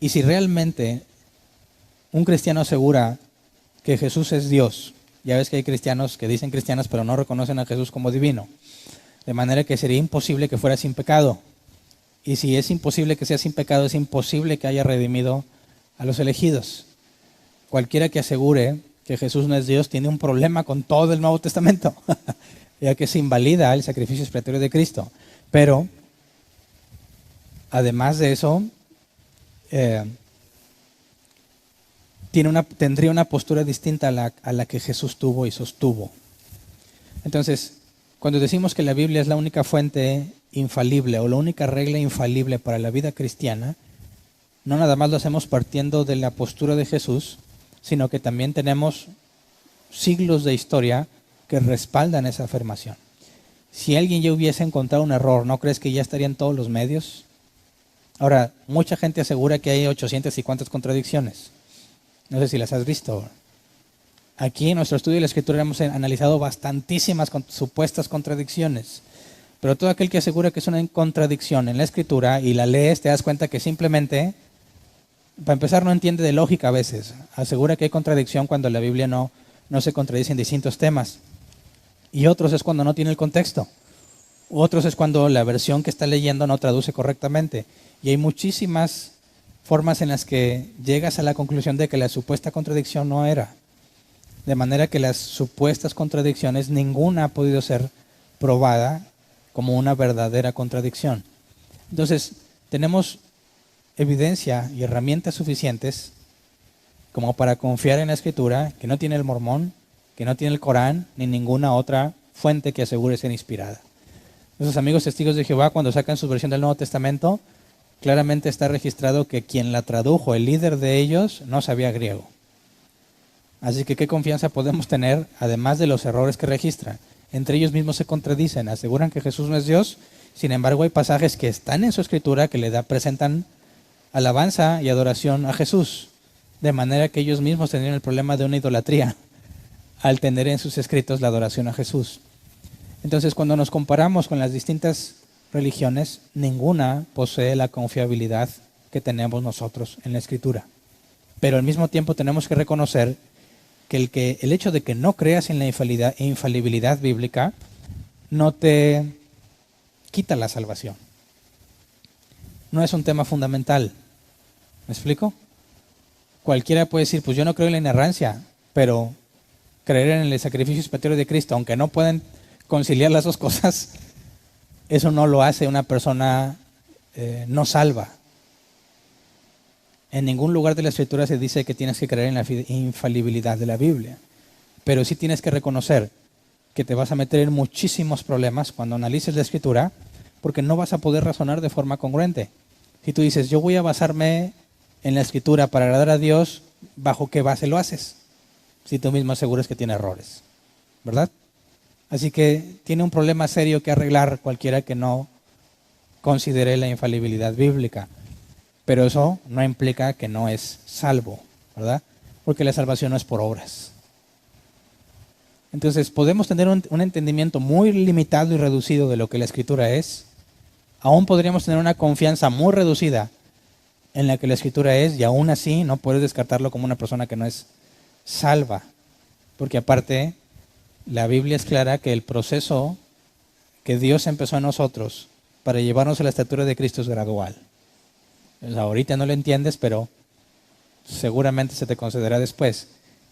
Y si realmente un cristiano asegura que Jesús es Dios, ya ves que hay cristianos que dicen cristianos pero no reconocen a Jesús como divino, de manera que sería imposible que fuera sin pecado. Y si es imposible que sea sin pecado, es imposible que haya redimido a los elegidos. Cualquiera que asegure que Jesús no es Dios tiene un problema con todo el Nuevo Testamento, ya que se invalida el sacrificio expiatorio de Cristo. Pero, además de eso, tendría una postura distinta a la que Jesús tuvo y sostuvo. Entonces, cuando decimos que la Biblia es la única fuente infalible o la única regla infalible para la vida cristiana, no nada más lo hacemos partiendo de la postura de Jesús, sino que también tenemos siglos de historia que respaldan esa afirmación. Si alguien ya hubiese encontrado un error, ¿no crees que ya estaría en todos los medios? Ahora, mucha gente asegura que hay 800 y cuantas contradicciones. No sé si las has visto. Aquí en nuestro estudio de la Escritura hemos analizado bastantísimas supuestas contradicciones. Pero todo aquel que asegura que es una contradicción en la Escritura y la lees, te das cuenta que simplemente, para empezar, no entiende de lógica a veces. Asegura que hay contradicción cuando la Biblia no se contradice en distintos temas. Y otros es cuando no tiene el contexto. Otros es cuando la versión que está leyendo no traduce correctamente. Y hay muchísimas formas en las que llegas a la conclusión de que la supuesta contradicción no era. De manera que las supuestas contradicciones, ninguna ha podido ser probada como una verdadera contradicción. Entonces, tenemos evidencia y herramientas suficientes como para confiar en la Escritura, que no tiene el Mormón, que no tiene el Corán, ni ninguna otra fuente que asegure ser inspirada. Nuestros amigos testigos de Jehová, cuando sacan su versión del Nuevo Testamento, claramente está registrado que quien la tradujo, el líder de ellos, no sabía griego. Así que, ¿qué confianza podemos tener, además de los errores que registran? Entre ellos mismos se contradicen, aseguran que Jesús no es Dios, sin embargo hay pasajes que están en su Escritura que presentan alabanza y adoración a Jesús, de manera que ellos mismos tenían el problema de una idolatría al tener en sus escritos la adoración a Jesús. Entonces, cuando nos comparamos con las distintas religiones, ninguna posee la confiabilidad que tenemos nosotros en la Escritura. Pero al mismo tiempo tenemos que reconocer que el hecho de que no creas en la infalibilidad bíblica no te quita la salvación. No es un tema fundamental. ¿Me explico? Cualquiera puede decir, pues yo no creo en la inerrancia, pero creer en el sacrificio expiatorio de Cristo, aunque no pueden conciliar las dos cosas, eso no lo hace una persona no salva. En ningún lugar de la Escritura se dice que tienes que creer en la infalibilidad de la Biblia, pero sí tienes que reconocer que te vas a meter en muchísimos problemas cuando analices la Escritura, porque no vas a poder razonar de forma congruente. Si tú dices, yo voy a basarme en la Escritura para agradar a Dios, ¿bajo qué base lo haces? Si tú mismo aseguras que tiene errores, ¿verdad? Así que tiene un problema serio que arreglar cualquiera que no considere la infalibilidad bíblica. Pero eso no implica que no es salvo, ¿verdad? Porque la salvación no es por obras. Entonces, podemos tener un entendimiento muy limitado y reducido de lo que la Escritura es. Aún podríamos tener una confianza muy reducida en la que la Escritura es, y aún así no puedes descartarlo como una persona que no es salva. Porque aparte, la Biblia es clara que el proceso que Dios empezó en nosotros para llevarnos a la estatura de Cristo es gradual. Pues ahorita no lo entiendes, pero seguramente se te concederá después.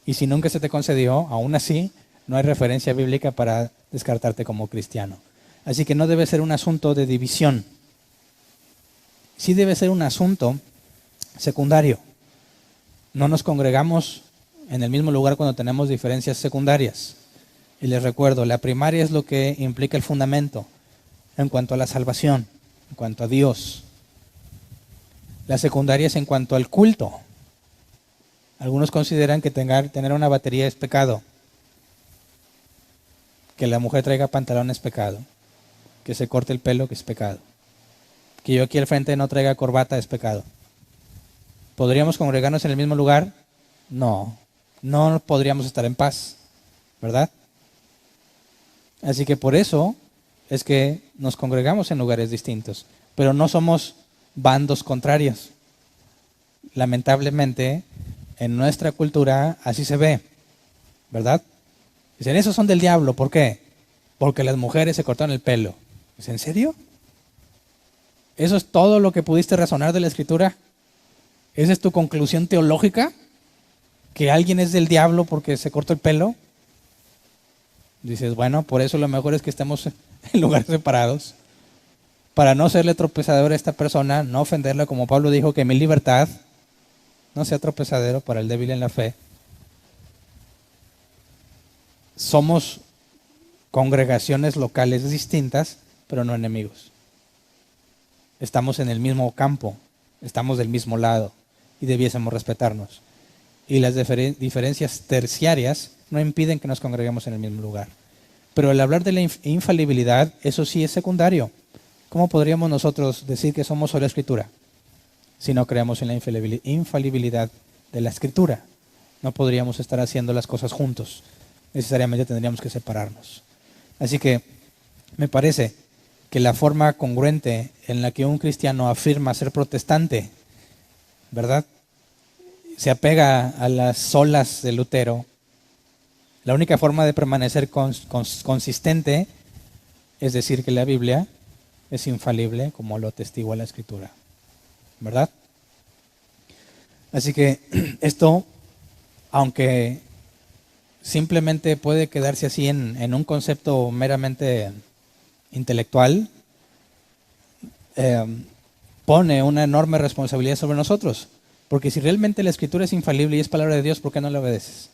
Y si nunca se te concedió, aún así, no hay referencia bíblica para descartarte como cristiano. Así que no debe ser un asunto de división. Sí debe ser un asunto secundario. No nos congregamos en el mismo lugar cuando tenemos diferencias secundarias. Y les recuerdo, la primaria es lo que implica el fundamento en cuanto a la salvación, en cuanto a Dios. La secundaria es en cuanto al culto. Algunos consideran que tener una batería es pecado. Que la mujer traiga pantalón es pecado. Que se corte el pelo que es pecado. Que yo aquí al frente no traiga corbata es pecado. ¿Podríamos congregarnos en el mismo lugar? No. No podríamos estar en paz, ¿verdad? Así que por eso es que nos congregamos en lugares distintos. Pero no somos bandos contrarios. Lamentablemente, en nuestra cultura así se ve, ¿verdad? Dicen, esos son del diablo, ¿por qué? Porque las mujeres se cortaron el pelo. ¿En serio? ¿Eso es todo lo que pudiste razonar de la Escritura? ¿Esa es tu conclusión teológica? ¿Que alguien es del diablo porque se cortó el pelo? Dices, bueno, por eso lo mejor es que estemos en lugares separados. Para no serle tropezador a esta persona, no ofenderla, como Pablo dijo, que mi libertad no sea tropezadero para el débil en la fe. Somos congregaciones locales distintas, pero no enemigos. Estamos en el mismo campo, estamos del mismo lado y debiésemos respetarnos. Y las diferencias terciarias no impiden que nos congreguemos en el mismo lugar. Pero al hablar de la infalibilidad, eso sí es secundario. ¿Cómo podríamos nosotros decir que somos sobre la Escritura si no creemos en la infalibilidad de la Escritura? No podríamos estar haciendo las cosas juntos. Necesariamente tendríamos que separarnos. Así que me parece que la forma congruente en la que un cristiano afirma ser protestante, ¿verdad?, se apega a las solas de Lutero. La única forma de permanecer consistente es decir que la Biblia es infalible, como lo atestigua la Escritura, ¿verdad? Así que esto, aunque simplemente puede quedarse así en un concepto meramente intelectual, pone una enorme responsabilidad sobre nosotros. Porque si realmente la Escritura es infalible y es palabra de Dios, ¿por qué no la obedeces?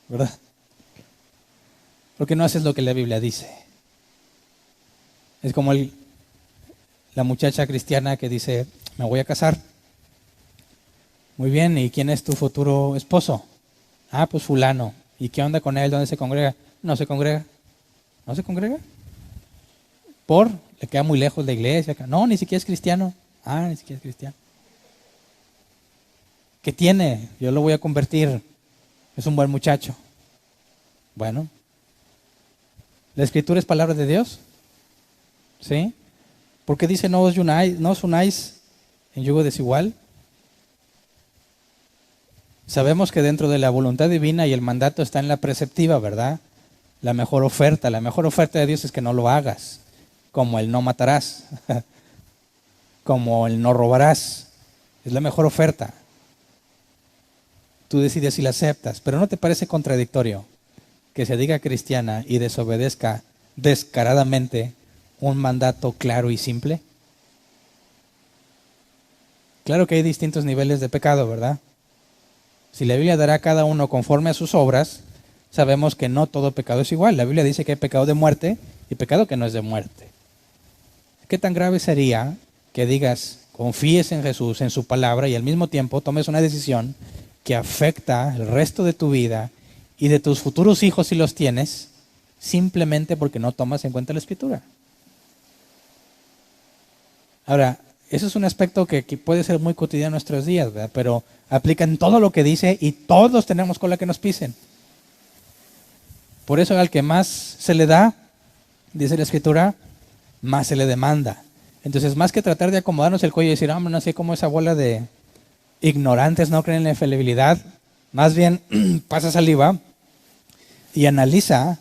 ¿Verdad? ¿Por qué no haces lo que la Biblia dice? Es como la muchacha cristiana que dice, me voy a casar. Muy bien, ¿y quién es tu futuro esposo? Ah, pues fulano. ¿Y qué onda con él? ¿Dónde se congrega? No se congrega. ¿No se congrega? Le queda muy lejos de la iglesia. No, ni siquiera es cristiano. Ah, ni siquiera es cristiano. ¿Qué tiene? Yo lo voy a convertir. Es un buen muchacho. Bueno. ¿La Escritura es palabra de Dios? ¿Sí? ¿Por qué dice no os unáis en yugo desigual? Sabemos que dentro de la voluntad divina y el mandato está en la preceptiva, ¿verdad? La mejor oferta de Dios es que no lo hagas, como el no matarás, como el no robarás. Es la mejor oferta. Tú decides si la aceptas, pero ¿no te parece contradictorio que se diga cristiana y desobedezca descaradamente un mandato claro y simple? Claro que hay distintos niveles de pecado, ¿verdad? Si la Biblia dará a cada uno conforme a sus obras, sabemos que no todo pecado es igual. La Biblia dice que hay pecado de muerte y pecado que no es de muerte. ¿Qué tan grave sería que digas, confíes en Jesús, en su palabra, y al mismo tiempo tomes una decisión que afecta el resto de tu vida y de tus futuros hijos si los tienes, simplemente porque no tomas en cuenta la Escritura? Ahora, eso es un aspecto que puede ser muy cotidiano en nuestros días, ¿verdad? Pero aplica en todo lo que dice y todos tenemos cola que nos pisen. Por eso al que más se le da, dice la Escritura, más se le demanda. Entonces, más que tratar de acomodarnos el cuello y decir, no sé cómo esa bola de ignorantes no creen en la infalibilidad, más bien pasa saliva y analiza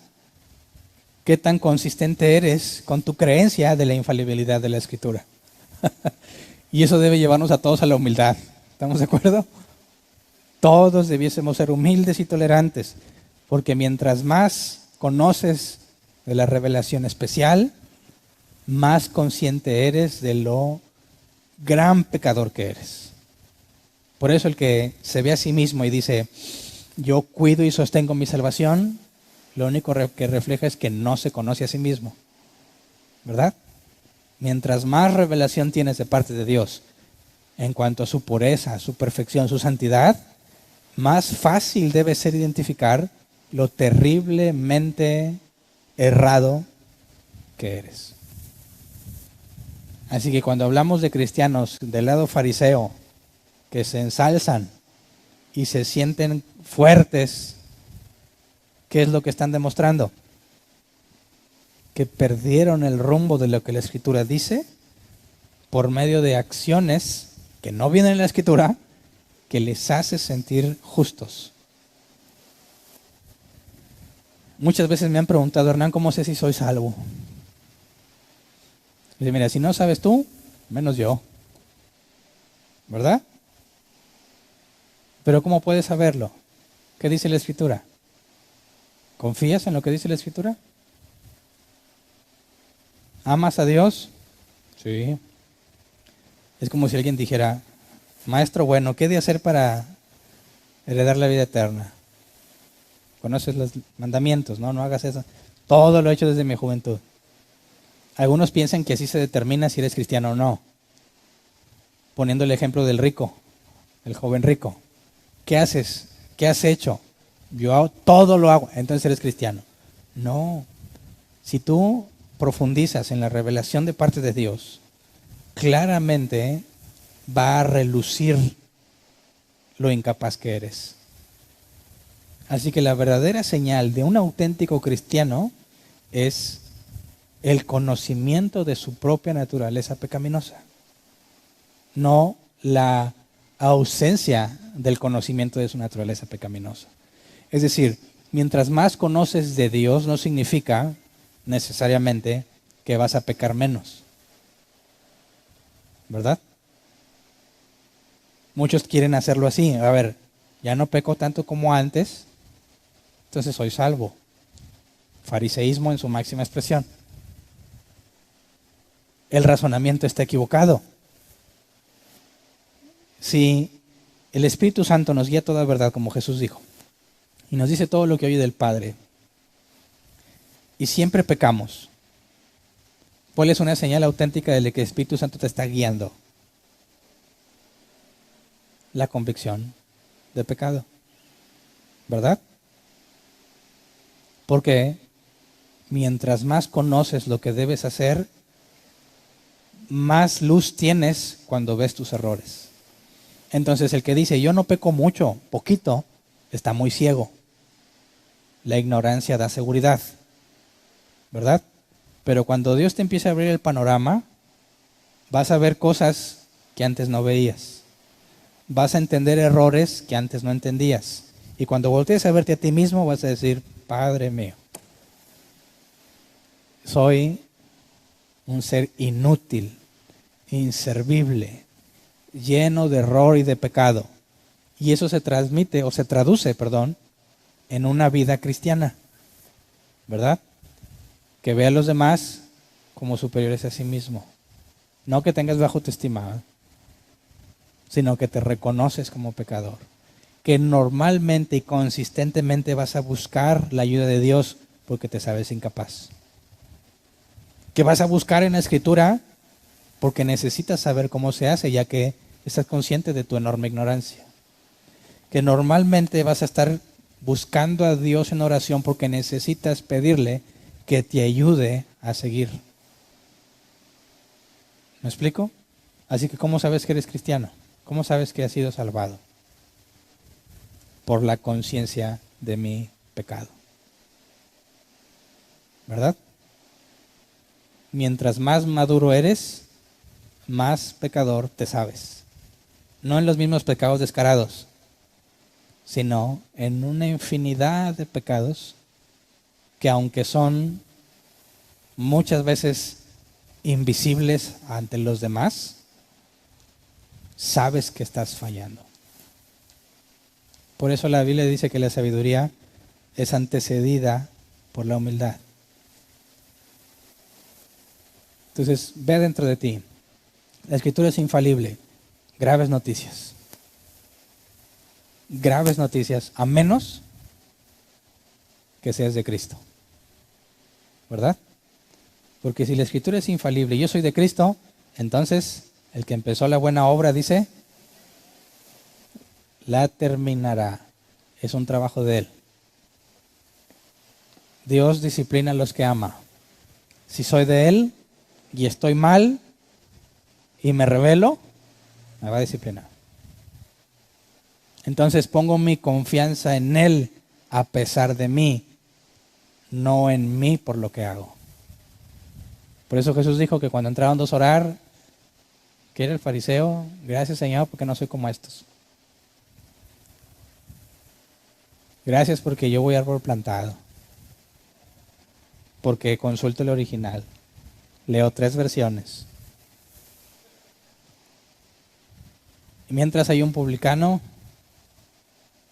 qué tan consistente eres con tu creencia de la infalibilidad de la Escritura. Y eso debe llevarnos a todos a la humildad. ¿Estamos de acuerdo? Todos debiésemos ser humildes y tolerantes, porque mientras más conoces de la revelación especial, más consciente eres de lo gran pecador que eres. Por eso el que se ve a sí mismo y dice, yo cuido y sostengo mi salvación, lo único que refleja es que no se conoce a sí mismo. ¿Verdad? Mientras más revelación tienes de parte de Dios en cuanto a su pureza, su perfección, su santidad, más fácil debe ser identificar lo terriblemente errado que eres. Así que cuando hablamos de cristianos del lado fariseo que se ensalzan y se sienten fuertes, ¿qué es lo que están demostrando? Que perdieron el rumbo de lo que la Escritura dice por medio de acciones que no vienen en la Escritura, que les hace sentir justos. Muchas veces me han preguntado, Hernán, ¿cómo sé si soy salvo? Dice, mira, si no sabes tú, menos yo. ¿Verdad? Pero ¿cómo puedes saberlo? ¿Qué dice la Escritura? ¿Confías en lo que dice la Escritura? ¿Amas a Dios? Sí. Es como si alguien dijera, maestro bueno, ¿qué he de hacer para heredar la vida eterna? Conoces los mandamientos, ¿no? No hagas eso. Todo lo he hecho desde mi juventud. Algunos piensan que así se determina si eres cristiano o no. Poniendo el ejemplo del rico, el joven rico. ¿Qué haces? ¿Qué has hecho? Yo todo lo hago, entonces eres cristiano. No. Si tú profundizas en la revelación de parte de Dios, claramente va a relucir lo incapaz que eres. Así que la verdadera señal de un auténtico cristiano es el conocimiento de su propia naturaleza pecaminosa, no la ausencia del conocimiento de su naturaleza pecaminosa. Es decir, mientras más conoces de Dios, no significa necesariamente que vas a pecar menos, ¿verdad? Muchos quieren hacerlo así. A ver, ya no peco tanto como antes, entonces soy salvo. Fariseísmo en su máxima expresión. El razonamiento está equivocado. Si el Espíritu Santo nos guía toda verdad, como Jesús dijo, y nos dice todo lo que oye del Padre, y siempre pecamos, ¿cuál es una señal auténtica de que el Espíritu Santo te está guiando? La convicción de pecado, ¿verdad? Porque mientras más conoces lo que debes hacer, más luz tienes cuando ves tus errores. Entonces el que dice, yo no peco mucho, poquito, está muy ciego. La ignorancia da seguridad, ¿verdad? Pero cuando Dios te empieza a abrir el panorama, vas a ver cosas que antes no veías. Vas a entender errores que antes no entendías. Y cuando voltees a verte a ti mismo, vas a decir, Padre mío, soy un ser inútil, inservible, lleno de error y de pecado. Y eso se transmite, o se traduce, perdón, en una vida cristiana, ¿verdad? Que ve a los demás como superiores a sí mismo. No que tengas baja autoestima, sino que te reconoces como pecador. Que normalmente y consistentemente vas a buscar la ayuda de Dios porque te sabes incapaz. Que vas a buscar en la Escritura porque necesitas saber cómo se hace, ya que estás consciente de tu enorme ignorancia. Que normalmente vas a estar buscando a Dios en oración porque necesitas pedirle que te ayude a seguir. ¿Me explico? Así que ¿cómo sabes que eres cristiano? ¿Cómo sabes que has sido salvado? Por la conciencia de mi pecado. ¿Verdad? Mientras más maduro eres, más pecador te sabes. No en los mismos pecados descarados, sino en una infinidad de pecados que, aunque son muchas veces invisibles ante los demás, sabes que estás fallando. Por eso la Biblia dice que la sabiduría es antecedida por la humildad. Entonces, ve dentro de ti. La Escritura es infalible. Graves noticias. Graves noticias, a menos que seas de Cristo. ¿Verdad? Porque si la Escritura es infalible y yo soy de Cristo, entonces el que empezó la buena obra dice, la terminará. Es un trabajo de Él. Dios disciplina a los que ama. Si soy de Él y estoy mal y me rebelo, me va a disciplinar. Entonces pongo mi confianza en Él a pesar de mí, no en mí por lo que hago. Por eso Jesús dijo que cuando entraron dos a orar, que era el fariseo, gracias Señor porque no soy como estos. Gracias porque yo voy árbol plantado. Porque consulto el original. Leo 3 versiones. Y mientras hay un publicano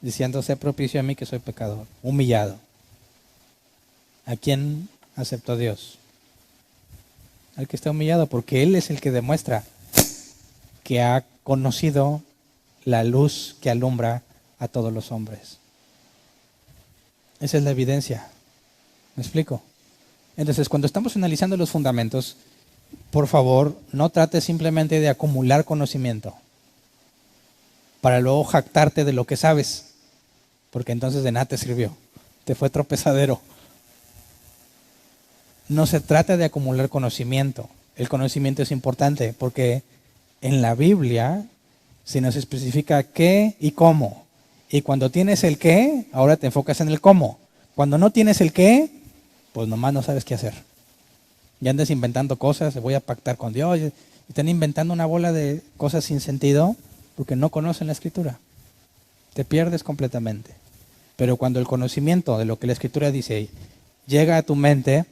diciendo, sé propicio a mí que soy pecador, humillado. ¿A quién aceptó Dios? Al que está humillado, porque Él es el que demuestra que ha conocido la luz que alumbra a todos los hombres. Esa es la evidencia. ¿Me explico? Entonces, cuando estamos analizando los fundamentos, por favor, no trates simplemente de acumular conocimiento para luego jactarte de lo que sabes, porque entonces de nada te sirvió, te fue tropezadero. no se trata de acumular conocimiento. El conocimiento es importante porque en la Biblia se nos especifica qué y cómo. Y cuando tienes el qué, ahora te enfocas en el cómo. Cuando no tienes el qué, pues nomás no sabes qué hacer. Ya andas inventando cosas, voy a pactar con Dios. Y están inventando una bola de cosas sin sentido porque no conocen la Escritura. Te pierdes completamente. Pero cuando el conocimiento de lo que la Escritura dice llega a tu mente,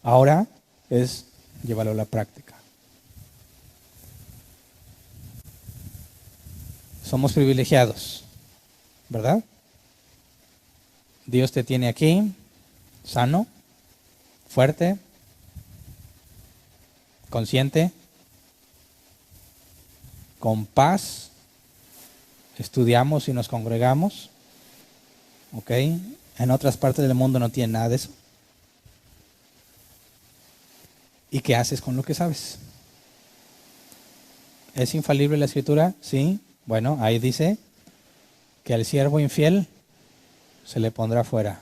ahora es llevarlo a la práctica. Somos privilegiados, ¿verdad? Dios te tiene aquí, sano, fuerte, consciente, con paz. Estudiamos y nos congregamos. ¿Ok? En otras partes del mundo no tienen nada de eso. ¿Y qué haces con lo que sabes? ¿Es infalible la Escritura? Sí. Bueno, ahí dice que al siervo infiel se le pondrá fuera,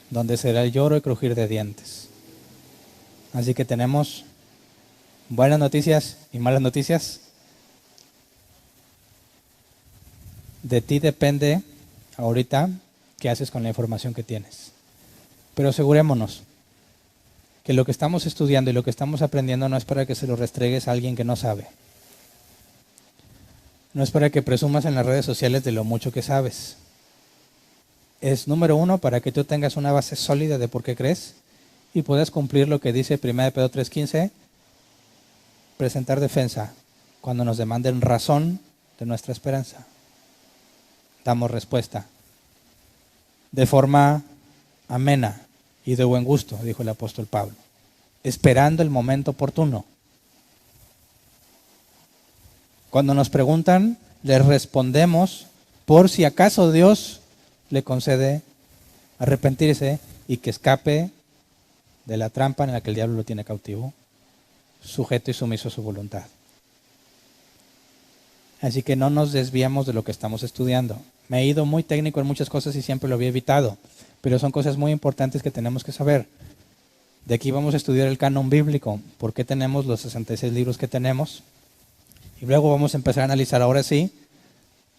donde será el lloro y crujir de dientes. Así que tenemos buenas noticias y malas noticias. De ti depende ahorita qué haces con la información que tienes. Pero asegurémonos que lo que estamos estudiando y lo que estamos aprendiendo no es para que se lo restregues a alguien que no sabe. No es para que presumas en las redes sociales de lo mucho que sabes. Es, número uno, para que tú tengas una base sólida de por qué crees y puedas cumplir lo que dice 1 Pedro 3:15, presentar defensa cuando nos demanden razón de nuestra esperanza. Damos respuesta de forma amena y de buen gusto, dijo el apóstol Pablo, esperando el momento oportuno. Cuando nos preguntan, les respondemos por si acaso Dios le concede arrepentirse y que escape de la trampa en la que el diablo lo tiene cautivo, sujeto y sumiso a su voluntad. Así que no nos desviamos de lo que estamos estudiando. Me he ido muy técnico en muchas cosas y siempre lo había evitado, pero son cosas muy importantes que tenemos que saber. De aquí vamos a estudiar el canon bíblico, por qué tenemos los 66 libros que tenemos. Y luego vamos a empezar a analizar ahora sí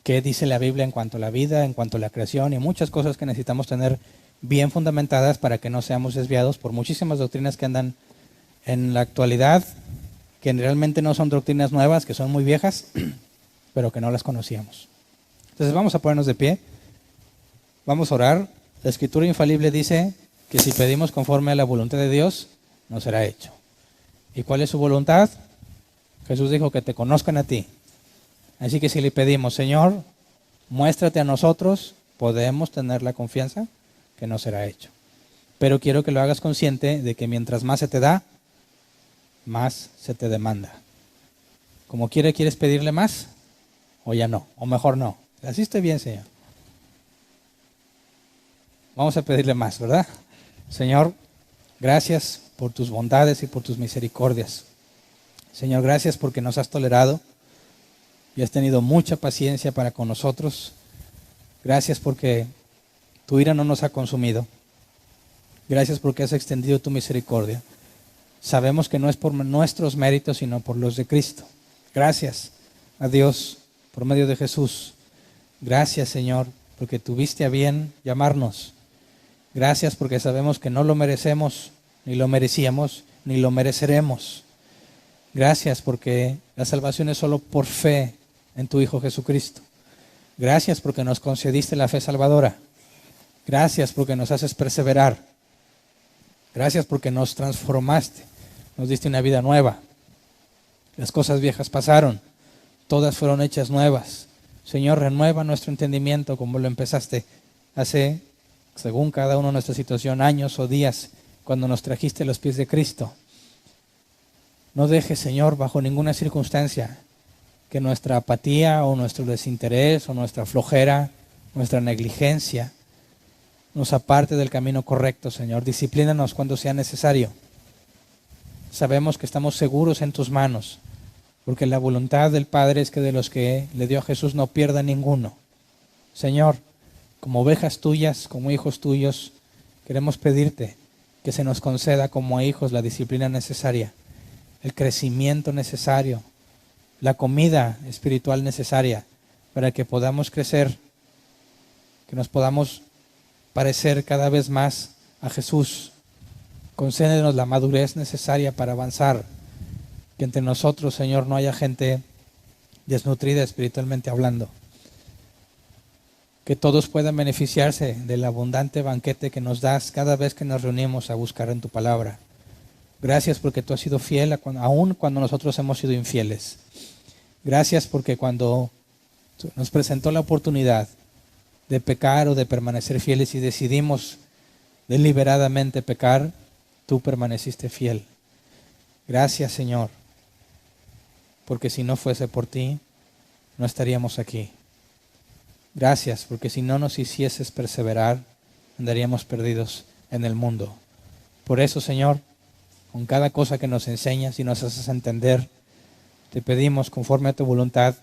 qué dice la Biblia en cuanto a la vida, en cuanto a la creación y muchas cosas que necesitamos tener bien fundamentadas para que no seamos desviados por muchísimas doctrinas que andan en la actualidad, que realmente no son doctrinas nuevas, que son muy viejas, pero que no las conocíamos. Entonces vamos a ponernos de pie, vamos a orar. La Escritura infalible dice que si pedimos conforme a la voluntad de Dios, nos será hecho. ¿Y cuál es su voluntad? Jesús dijo que te conozcan a ti. Así que si le pedimos, Señor, muéstrate a nosotros, podemos tener la confianza que nos será hecho. Pero quiero que lo hagas consciente de que mientras más se te da, más se te demanda. Como ¿quieres pedirle más? O ya no, o mejor no. Así estoy bien, Señor. Vamos a pedirle más, ¿verdad? Señor, gracias por tus bondades y por tus misericordias. Señor, gracias porque nos has tolerado y has tenido mucha paciencia para con nosotros. Gracias porque tu ira no nos ha consumido. Gracias porque has extendido tu misericordia. Sabemos que no es por nuestros méritos, sino por los de Cristo. Gracias a Dios por medio de Jesús. Gracias, Señor, porque tuviste a bien llamarnos. Gracias porque sabemos que no lo merecemos, ni lo merecíamos, ni lo mereceremos. Gracias porque la salvación es solo por fe en tu Hijo Jesucristo. Gracias porque nos concediste la fe salvadora. Gracias porque nos haces perseverar. Gracias porque nos transformaste. Nos diste una vida nueva. Las cosas viejas pasaron. Todas fueron hechas nuevas. Señor, renueva nuestro entendimiento como lo empezaste hace, según cada uno de nuestra situación, años o días, cuando nos trajiste a los pies de Cristo. No dejes, Señor, bajo ninguna circunstancia que nuestra apatía o nuestro desinterés o nuestra flojera, nuestra negligencia nos aparte del camino correcto, Señor. Disciplínanos cuando sea necesario. Sabemos que estamos seguros en tus manos, porque la voluntad del Padre es que de los que le dio a Jesús no pierda ninguno. Señor, como ovejas tuyas, como hijos tuyos, queremos pedirte que se nos conceda como hijos la disciplina necesaria, el crecimiento necesario, la comida espiritual necesaria para que podamos crecer, que nos podamos parecer cada vez más a Jesús. Concédenos la madurez necesaria para avanzar, que entre nosotros, Señor, no haya gente desnutrida espiritualmente hablando, que todos puedan beneficiarse del abundante banquete que nos das cada vez que nos reunimos a buscar en tu palabra. Gracias porque tú has sido fiel aun cuando nosotros hemos sido infieles. Gracias porque cuando nos presentó la oportunidad de pecar o de permanecer fieles y decidimos deliberadamente pecar, tú permaneciste fiel. Gracias, Señor, porque si no fuese por ti, no estaríamos aquí. Gracias, porque si no nos hicieses perseverar, andaríamos perdidos en el mundo. Por eso, Señor, con cada cosa que nos enseñas y nos haces entender, te pedimos, conforme a tu voluntad,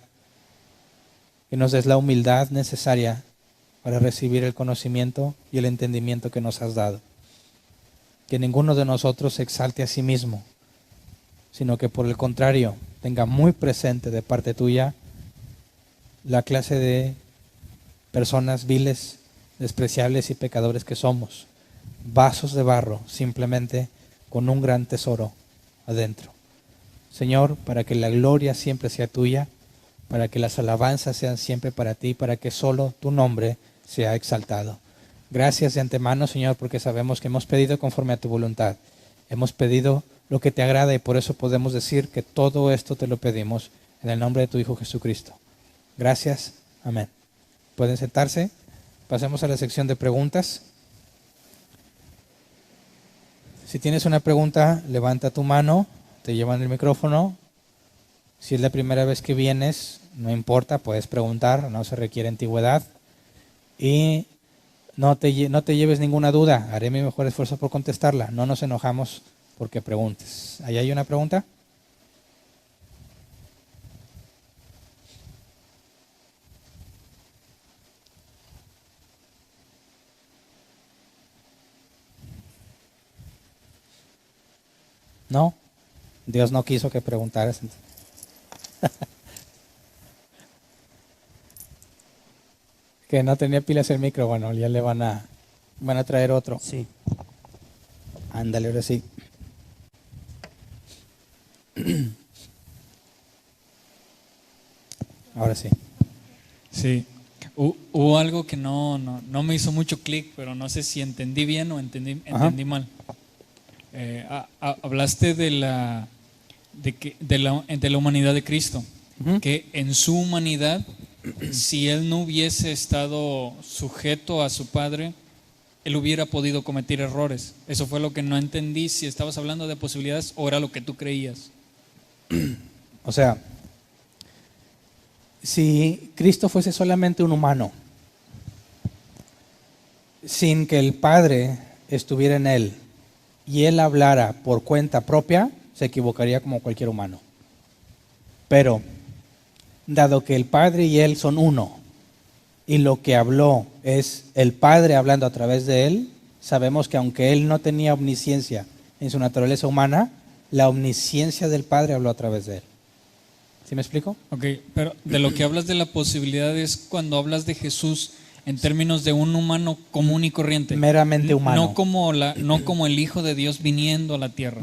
que nos des la humildad necesaria para recibir el conocimiento y el entendimiento que nos has dado. Que ninguno de nosotros se exalte a sí mismo, sino que por el contrario, tenga muy presente de parte tuya la clase de personas viles, despreciables y pecadores que somos, vasos de barro, simplemente con un gran tesoro adentro. Señor, para que la gloria siempre sea tuya, para que las alabanzas sean siempre para ti, para que solo tu nombre sea exaltado. Gracias de antemano, Señor, porque sabemos que hemos pedido conforme a tu voluntad. Hemos pedido lo que te agrada y por eso podemos decir que todo esto te lo pedimos en el nombre de tu Hijo Jesucristo. Gracias. Amén. Pueden sentarse. Pasemos a la sección de preguntas. Si tienes una pregunta, levanta tu mano, te llevan el micrófono. Si es la primera vez que vienes, no importa, puedes preguntar, no se requiere antigüedad. Y no te lleves ninguna duda, haré mi mejor esfuerzo por contestarla. No nos enojamos porque preguntes. ¿Ahí hay una pregunta? ¿No? Dios no quiso que preguntaras. Que no tenía pilas el micro, bueno, ya le van a traer otro. Sí. Ándale, ahora sí. Ahora sí. Sí. Hubo algo que no me hizo mucho clic, pero no sé si entendí bien o entendí mal. Hablaste de la humanidad de Cristo, que en su humanidad, si él no hubiese estado sujeto a su Padre, él hubiera podido cometer errores. Eso fue lo que no entendí, si estabas hablando de posibilidades o era lo que tú creías. O sea, si Cristo fuese solamente un humano, sin que el Padre estuviera en él y él hablara por cuenta propia, se equivocaría como cualquier humano. Pero, dado que el Padre y él son uno, y lo que habló es el Padre hablando a través de él, sabemos que aunque él no tenía omnisciencia en su naturaleza humana, la omnisciencia del Padre habló a través de él. ¿Sí me explico? Ok, pero de lo que hablas de la posibilidad es cuando hablas de Jesús en términos de un humano común y corriente. Meramente humano. No como el Hijo de Dios viniendo a la tierra.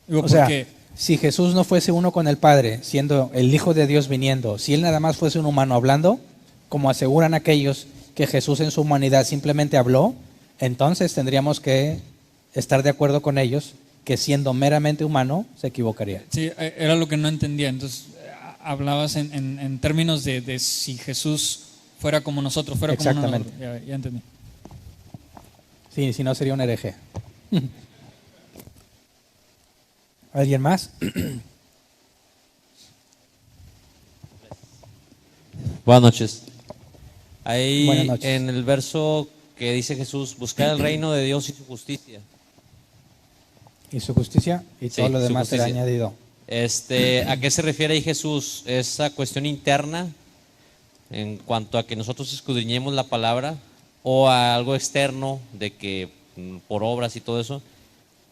Digo, o sea, si Jesús no fuese uno con el Padre, siendo el Hijo de Dios viniendo, si él nada más fuese un humano hablando, como aseguran aquellos que Jesús en su humanidad simplemente habló, entonces tendríamos que estar de acuerdo con ellos que siendo meramente humano se equivocaría. Sí, era lo que no entendía. Entonces, hablabas en términos de si Jesús fuera como nosotros, fuera como nosotros. Ya entendí. Sí, si no sería un hereje. ¿Alguien más? Buenas noches. Ahí Buenas noches. En el verso que dice Jesús, buscar el reino de Dios y su justicia. Y su justicia y todo lo demás será añadido. ¿A qué se refiere ahí Jesús? ¿Esa cuestión interna en cuanto a que nosotros escudriñemos la palabra o a algo externo de que por obras y todo eso.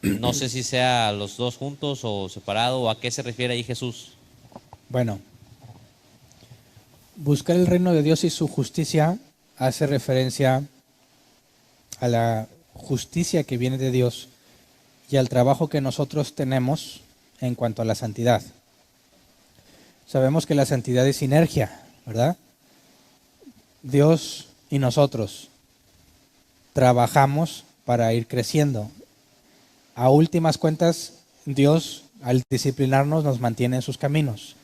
No sé si sea los dos juntos o separado, o a qué se refiere ahí Jesús. Bueno, buscar el reino de Dios y su justicia hace referencia a la justicia que viene de Dios y al trabajo que nosotros tenemos en cuanto a la santidad. Sabemos que la santidad es sinergia, ¿verdad? Dios y nosotros trabajamos para ir creciendo. A últimas cuentas, Dios, al disciplinarnos, nos mantiene en sus caminos.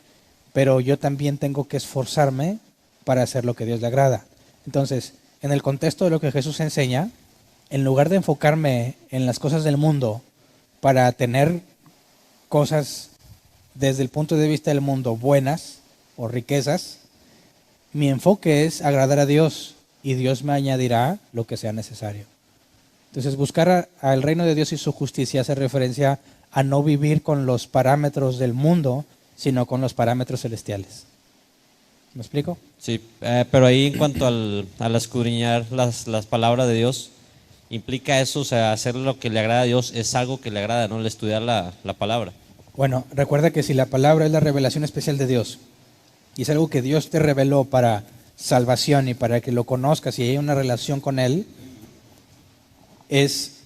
Pero yo también tengo que esforzarme para hacer lo que a Dios le agrada. Entonces, en el contexto de lo que Jesús enseña, en lugar de enfocarme en las cosas del mundo para tener cosas desde el punto de vista del mundo buenas o riquezas, mi enfoque es agradar a Dios y Dios me añadirá lo que sea necesario. Entonces, buscar al reino de Dios y su justicia hace referencia a no vivir con los parámetros del mundo, sino con los parámetros celestiales. ¿Me explico? Sí, pero ahí en cuanto al escudriñar las palabras de Dios, implica eso, o sea, hacer lo que le agrada a Dios es algo que le agrada, ¿no? El estudiar la palabra. Bueno, recuerda que si la palabra es la revelación especial de Dios y es algo que Dios te reveló para salvación y para que lo conozcas y haya una relación con Él, es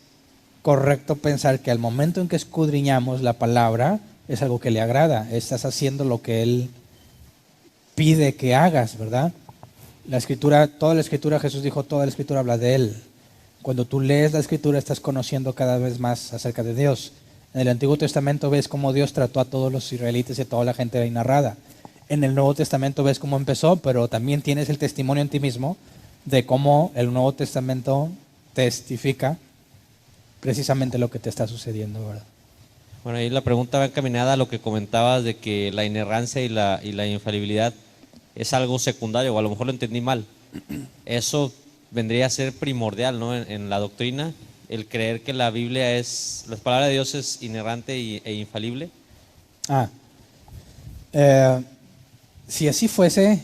correcto pensar que al momento en que escudriñamos la palabra es algo que le agrada, estás haciendo lo que Él pide que hagas, ¿verdad? La escritura, toda la escritura, Jesús dijo, toda la escritura habla de Él. Cuando tú lees la escritura estás conociendo cada vez más acerca de Dios. En el Antiguo Testamento ves cómo Dios trató a todos los israelitas y a toda la gente ahí narrada. En el Nuevo Testamento ves cómo empezó, pero también tienes el testimonio en ti mismo de cómo el Nuevo Testamento testifica precisamente lo que te está sucediendo, ¿verdad? Bueno, ahí la pregunta va encaminada a lo que comentabas de que la inerrancia y la infalibilidad es algo secundario, o a lo mejor lo entendí mal. Eso vendría a ser primordial, ¿no? En la doctrina, el creer que la Biblia las palabras de Dios es inerrante e infalible. Si así fuese,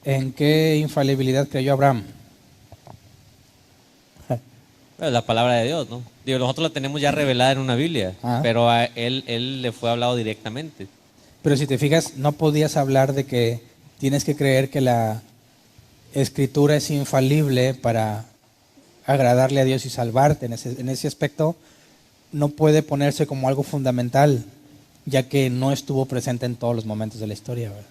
¿en qué infalibilidad creyó Abraham? La palabra de Dios, ¿no? Digo, nosotros la tenemos ya revelada en una Biblia, pero a él le fue hablado directamente. Pero si te fijas, no podías hablar de que tienes que creer que la Escritura es infalible para agradarle a Dios y salvarte. En ese aspecto no puede ponerse como algo fundamental, ya que no estuvo presente en todos los momentos de la historia, ¿verdad?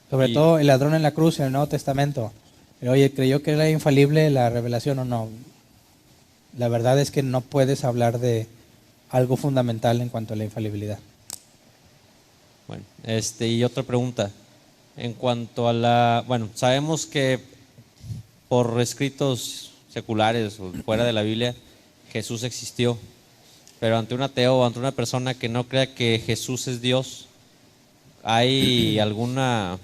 Sobre todo el ladrón en la cruz en el Nuevo Testamento. Oye, ¿creyó que era infalible la revelación o no? La verdad es que no puedes hablar de algo fundamental en cuanto a la infalibilidad. Bueno, y otra pregunta. En cuanto a bueno, sabemos que por escritos seculares o fuera de la Biblia, Jesús existió. Pero ante un ateo o ante una persona que no crea que Jesús es Dios, ¿hay alguna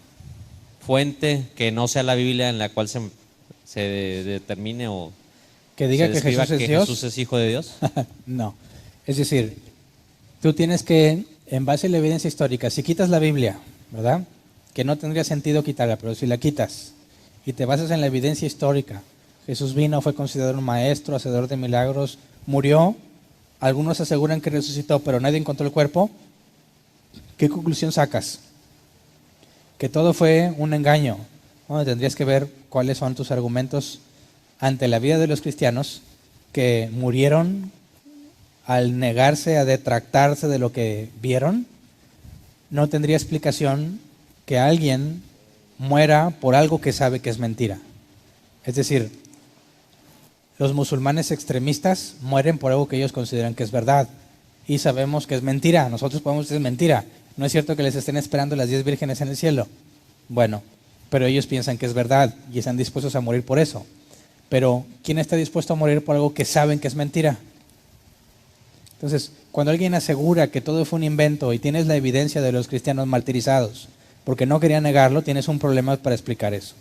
fuente que no sea la Biblia en la cual se determine o que diga que Jesús es Dios? Jesús es hijo de Dios? No. Es decir, tú tienes que, en base a la evidencia histórica, si quitas la Biblia, ¿verdad? Que no tendría sentido quitarla, pero si la quitas y te basas en la evidencia histórica, Jesús vino, fue considerado un maestro, hacedor de milagros, murió, algunos aseguran que resucitó, pero nadie encontró el cuerpo. ¿Qué conclusión sacas? Que todo fue un engaño. Bueno, tendrías que ver cuáles son tus argumentos ante la vida de los cristianos que murieron al negarse a detractarse de lo que vieron. No tendría explicación que alguien muera por algo que sabe que es mentira. Es decir, los musulmanes extremistas mueren por algo que ellos consideran que es verdad y sabemos que es mentira. Nosotros podemos decir que es mentira. No es cierto que les estén esperando las 10 vírgenes en el cielo. Bueno, pero ellos piensan que es verdad y están dispuestos a morir por eso. Pero ¿quién está dispuesto a morir por algo que saben que es mentira? Entonces, cuando alguien asegura que todo fue un invento y tienes la evidencia de los cristianos martirizados porque no querían negarlo, tienes un problema para explicar eso.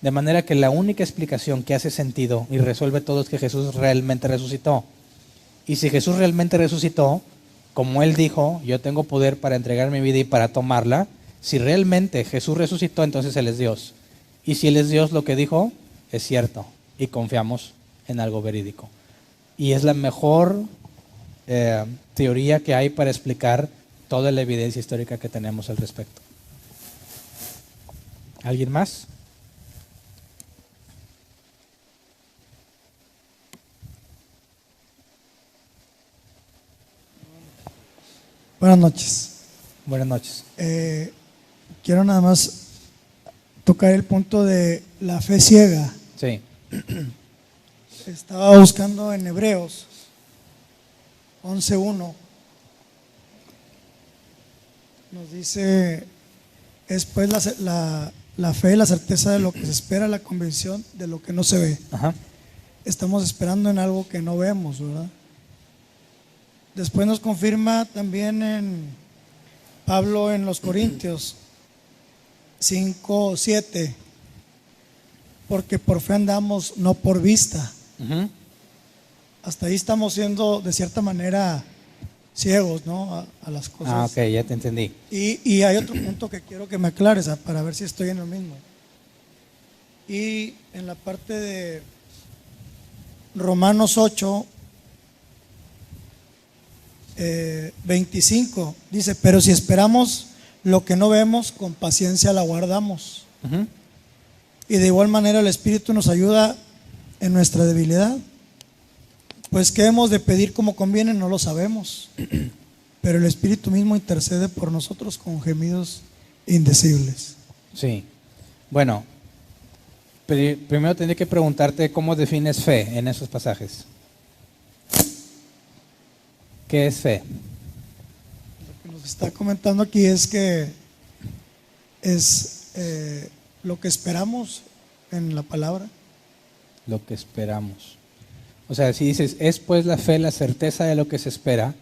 De manera que la única explicación que hace sentido y resuelve todo es que Jesús realmente resucitó. Y si Jesús realmente resucitó, como Él dijo, yo tengo poder para entregar mi vida y para tomarla, si realmente Jesús resucitó, entonces Él es Dios. Y si Él es Dios, lo que dijo es cierto y confiamos en algo verídico. Y es la mejor teoría que hay para explicar toda la evidencia histórica que tenemos al respecto. ¿Alguien más? Buenas noches. Buenas noches. Quiero nada más tocar el punto de la fe ciega. Sí. Estaba buscando en Hebreos 11:1. Nos dice, es pues la fe, la certeza de lo que se espera, la convicción de lo que no se ve. Ajá. Estamos esperando en algo que no vemos, ¿verdad? Después nos confirma también en Pablo en los Corintios 5:7, porque por fe andamos, no por vista. Uh-huh. Hasta ahí estamos siendo de cierta manera ciegos, ¿no? A las cosas. Ah, ok, ya te entendí. Y hay otro punto que quiero que me aclares para ver si estoy en lo mismo. Y en la parte de Romanos 8, 25, dice, pero si esperamos lo que no vemos, con paciencia la guardamos. Uh-huh. Y de igual manera el Espíritu nos ayuda en nuestra debilidad. Pues qué hemos de pedir como conviene, no lo sabemos. Pero el Espíritu mismo intercede por nosotros con gemidos indecibles. Sí. Bueno, primero tendría que preguntarte cómo defines fe en esos pasajes. ¿Qué es fe? Lo que nos está comentando aquí es que es lo que esperamos en la palabra. Lo que esperamos. O sea, si dices, es pues la fe la certeza de lo que se espera,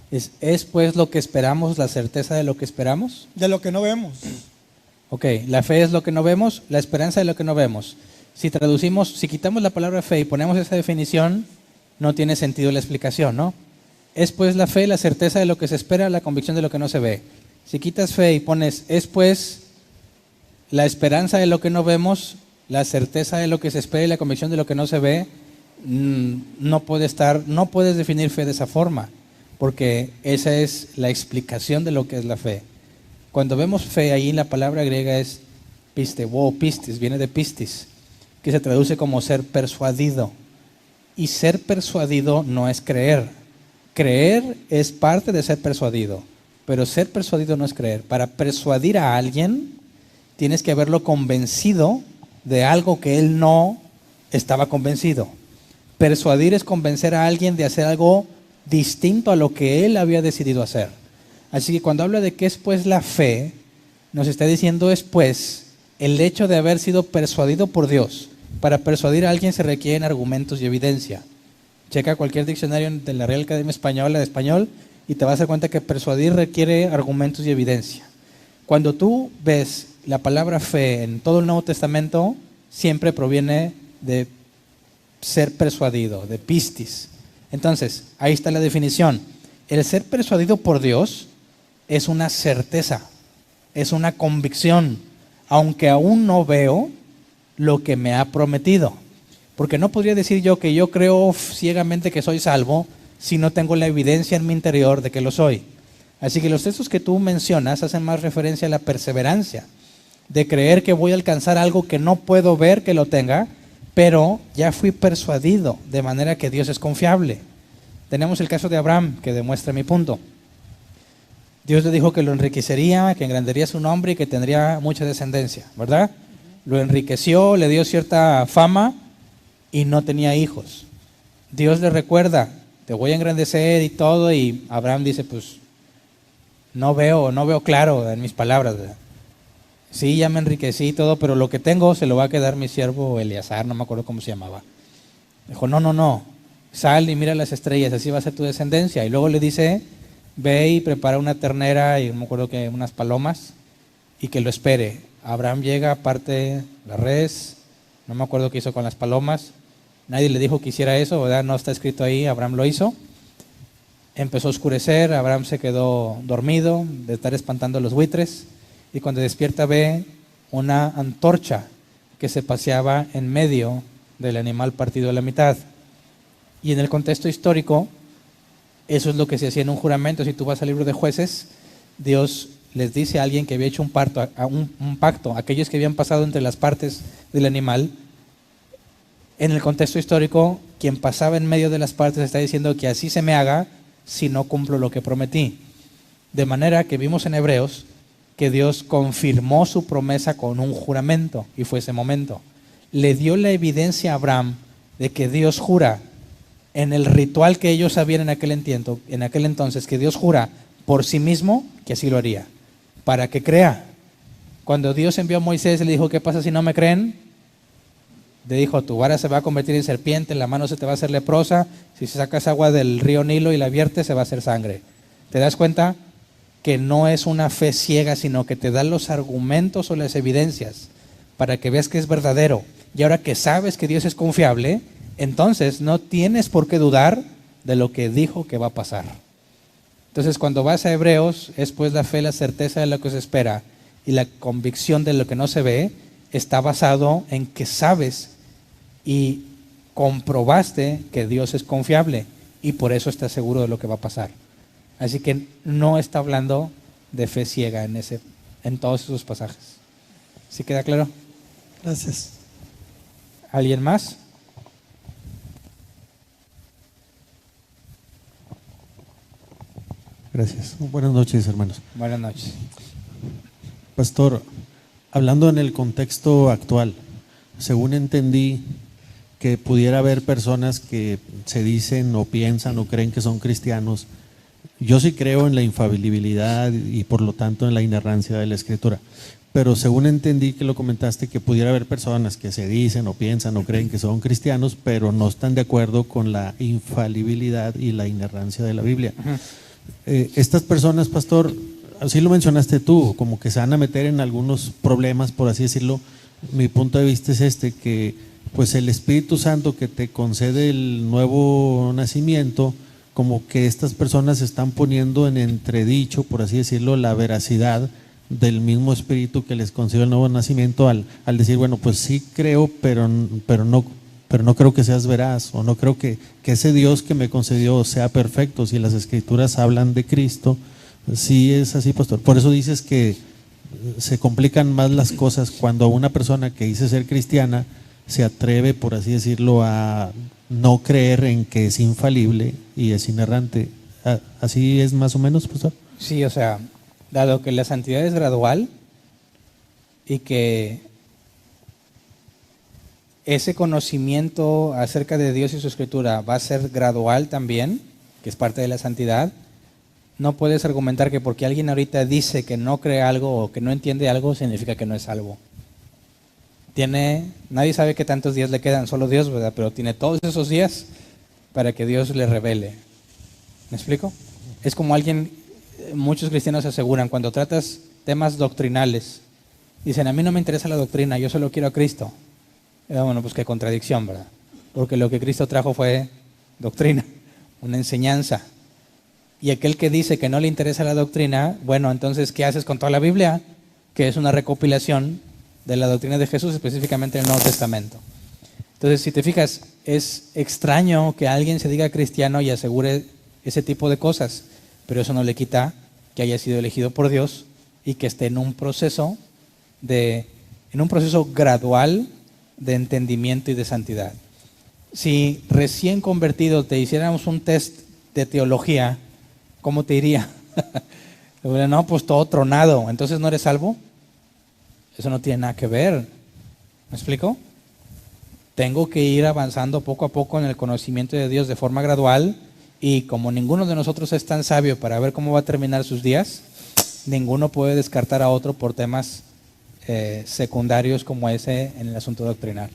¿es pues lo que esperamos la certeza de lo que esperamos? De lo que no vemos. Ok, la fe es lo que no vemos, la esperanza de lo que no vemos. Si traducimos, si quitamos la palabra fe y ponemos esa definición, no tiene sentido la explicación, ¿no? Es pues la fe la certeza de lo que se espera, la convicción de lo que no se ve. Si quitas fe y pones, es pues la esperanza de lo que no vemos, la certeza de lo que se espera y la convicción de lo que no se ve, no puedes definir fe de esa forma, porque esa es la explicación de lo que es la fe. Cuando vemos fe ahí, la palabra griega es pisteuo, pistis, viene de pistis, que se traduce como ser persuadido. Y ser persuadido no es creer. Creer es parte de ser persuadido, pero ser persuadido no es creer. Para persuadir a alguien, tienes que haberlo convencido de algo que él no estaba convencido. Persuadir es convencer a alguien de hacer algo distinto a lo que él había decidido hacer. Así que cuando habla de qué es pues la fe, nos está diciendo es pues el hecho de haber sido persuadido por Dios. Para persuadir a alguien se requieren argumentos y evidencia. Checa cualquier diccionario de la Real Academia Española de español y te vas a dar cuenta que persuadir requiere argumentos y evidencia. Cuando tú ves la palabra fe en todo el Nuevo Testamento, siempre proviene de ser persuadido, de pistis. Entonces, ahí está la definición. El ser persuadido por Dios es una certeza, es una convicción, aunque aún no veo lo que me ha prometido. Porque no podría decir yo que yo creo ciegamente que soy salvo si no tengo la evidencia en mi interior de que lo soy. Así que los textos que tú mencionas hacen más referencia a la perseverancia, de creer que voy a alcanzar algo que no puedo ver que lo tenga, pero ya fui persuadido, de manera que Dios es confiable. Tenemos el caso de Abraham, que demuestra mi punto. Dios le dijo que lo enriquecería, que engrandería su nombre y que tendría mucha descendencia, ¿verdad? Lo enriqueció, le dio cierta fama y no tenía hijos. Dios le recuerda, te voy a engrandecer y todo, y Abraham dice, pues no veo claro en mis palabras, ¿verdad? Sí, ya me enriquecí y todo, pero lo que tengo se lo va a quedar mi siervo Eleazar, no me acuerdo cómo se llamaba. Dijo, no, sal y mira las estrellas, así va a ser tu descendencia. Y luego le dice, ve y prepara una ternera y no me acuerdo que unas palomas y que lo espere. Abraham llega, parte la res, no me acuerdo qué hizo con las palomas. Nadie le dijo que hiciera eso, ¿verdad? No está escrito ahí, Abraham lo hizo. Empezó a oscurecer, Abraham se quedó dormido de estar espantando a los buitres. Y cuando despierta ve una antorcha que se paseaba en medio del animal partido a la mitad. Y en el contexto histórico, eso es lo que se hacía en un juramento. Si tú vas al libro de Jueces, Dios les dice a alguien que había hecho un pacto, aquellos que habían pasado entre las partes del animal. En el contexto histórico, quien pasaba en medio de las partes está diciendo que así se me haga si no cumplo lo que prometí. De manera que vimos en Hebreos que Dios confirmó su promesa con un juramento, y fue ese momento. Le dio la evidencia a Abraham de que Dios jura en el ritual que ellos sabían en aquel entonces, que Dios jura por sí mismo que así lo haría, para que crea. Cuando Dios envió a Moisés y le dijo, ¿qué pasa si no me creen? Le dijo, tu vara se va a convertir en serpiente, la mano se te va a hacer leprosa, si sacas agua del río Nilo y la viertes se va a hacer sangre. ¿Te das cuenta? Que no es una fe ciega, sino que te da los argumentos o las evidencias para que veas que es verdadero. Y ahora que sabes que Dios es confiable, entonces no tienes por qué dudar de lo que dijo que va a pasar. Entonces cuando vas a Hebreos, es pues la fe, la certeza de lo que se espera y la convicción de lo que no se ve, está basado en que sabes y comprobaste que Dios es confiable y por eso estás seguro de lo que va a pasar. Así que no está hablando de fe ciega en todos esos pasajes. ¿Sí queda claro? Gracias. ¿Alguien más? Gracias. Buenas noches, hermanos. Buenas noches. Pastor, hablando en el contexto actual, según entendí que pudiera haber personas que se dicen o piensan o creen que son cristianos. Yo sí creo en la infalibilidad y por lo tanto en la inerrancia de la Escritura. Pero según entendí que lo comentaste, que pudiera haber personas que se dicen o piensan o creen que son cristianos, pero no están de acuerdo con la infalibilidad y la inerrancia de la Biblia. Estas personas, pastor, así lo mencionaste tú, como que se van a meter en algunos problemas, por así decirlo. Mi punto de vista es que pues el Espíritu Santo que te concede el nuevo nacimiento, como que estas personas están poniendo en entredicho, por así decirlo, la veracidad del mismo Espíritu que les concedió el nuevo nacimiento al decir, bueno, pues sí creo, pero no creo que seas veraz, o no creo que ese Dios que me concedió sea perfecto. Si las Escrituras hablan de Cristo, sí es así, pastor. Por eso dices que se complican más las cosas cuando una persona que dice ser cristiana se atreve, por así decirlo, a no creer en que es infalible y es inerrante. ¿Así es más o menos, pastor? Sí, o sea, dado que la santidad es gradual y que ese conocimiento acerca de Dios y su Escritura va a ser gradual también, que es parte de la santidad, no puedes argumentar que porque alguien ahorita dice que no cree algo o que no entiende algo, significa que no es salvo. Nadie sabe qué tantos días le quedan, solo Dios, ¿verdad? Pero tiene todos esos días para que Dios le revele. ¿Me explico? Es como muchos cristianos aseguran, cuando tratas temas doctrinales, dicen, a mí no me interesa la doctrina, yo solo quiero a Cristo. Bueno, pues qué contradicción, ¿verdad? Porque lo que Cristo trajo fue doctrina, una enseñanza. Y aquel que dice que no le interesa la doctrina, bueno, entonces, ¿qué haces con toda la Biblia? Que es una recopilación de la doctrina de Jesús, específicamente en el Nuevo Testamento. Entonces, si te fijas, es extraño que alguien se diga cristiano y asegure ese tipo de cosas, pero eso no le quita que haya sido elegido por Dios y que esté en un proceso gradual de entendimiento y de santidad. Si recién convertido te hiciéramos un test de teología, ¿cómo te iría? No, pues todo tronado, entonces no eres salvo. Eso no tiene nada que ver. ¿Me explico? Tengo que ir avanzando poco a poco en el conocimiento de Dios de forma gradual, y como ninguno de nosotros es tan sabio para ver cómo va a terminar sus días, ninguno puede descartar a otro por temas secundarios como ese en el asunto doctrinal.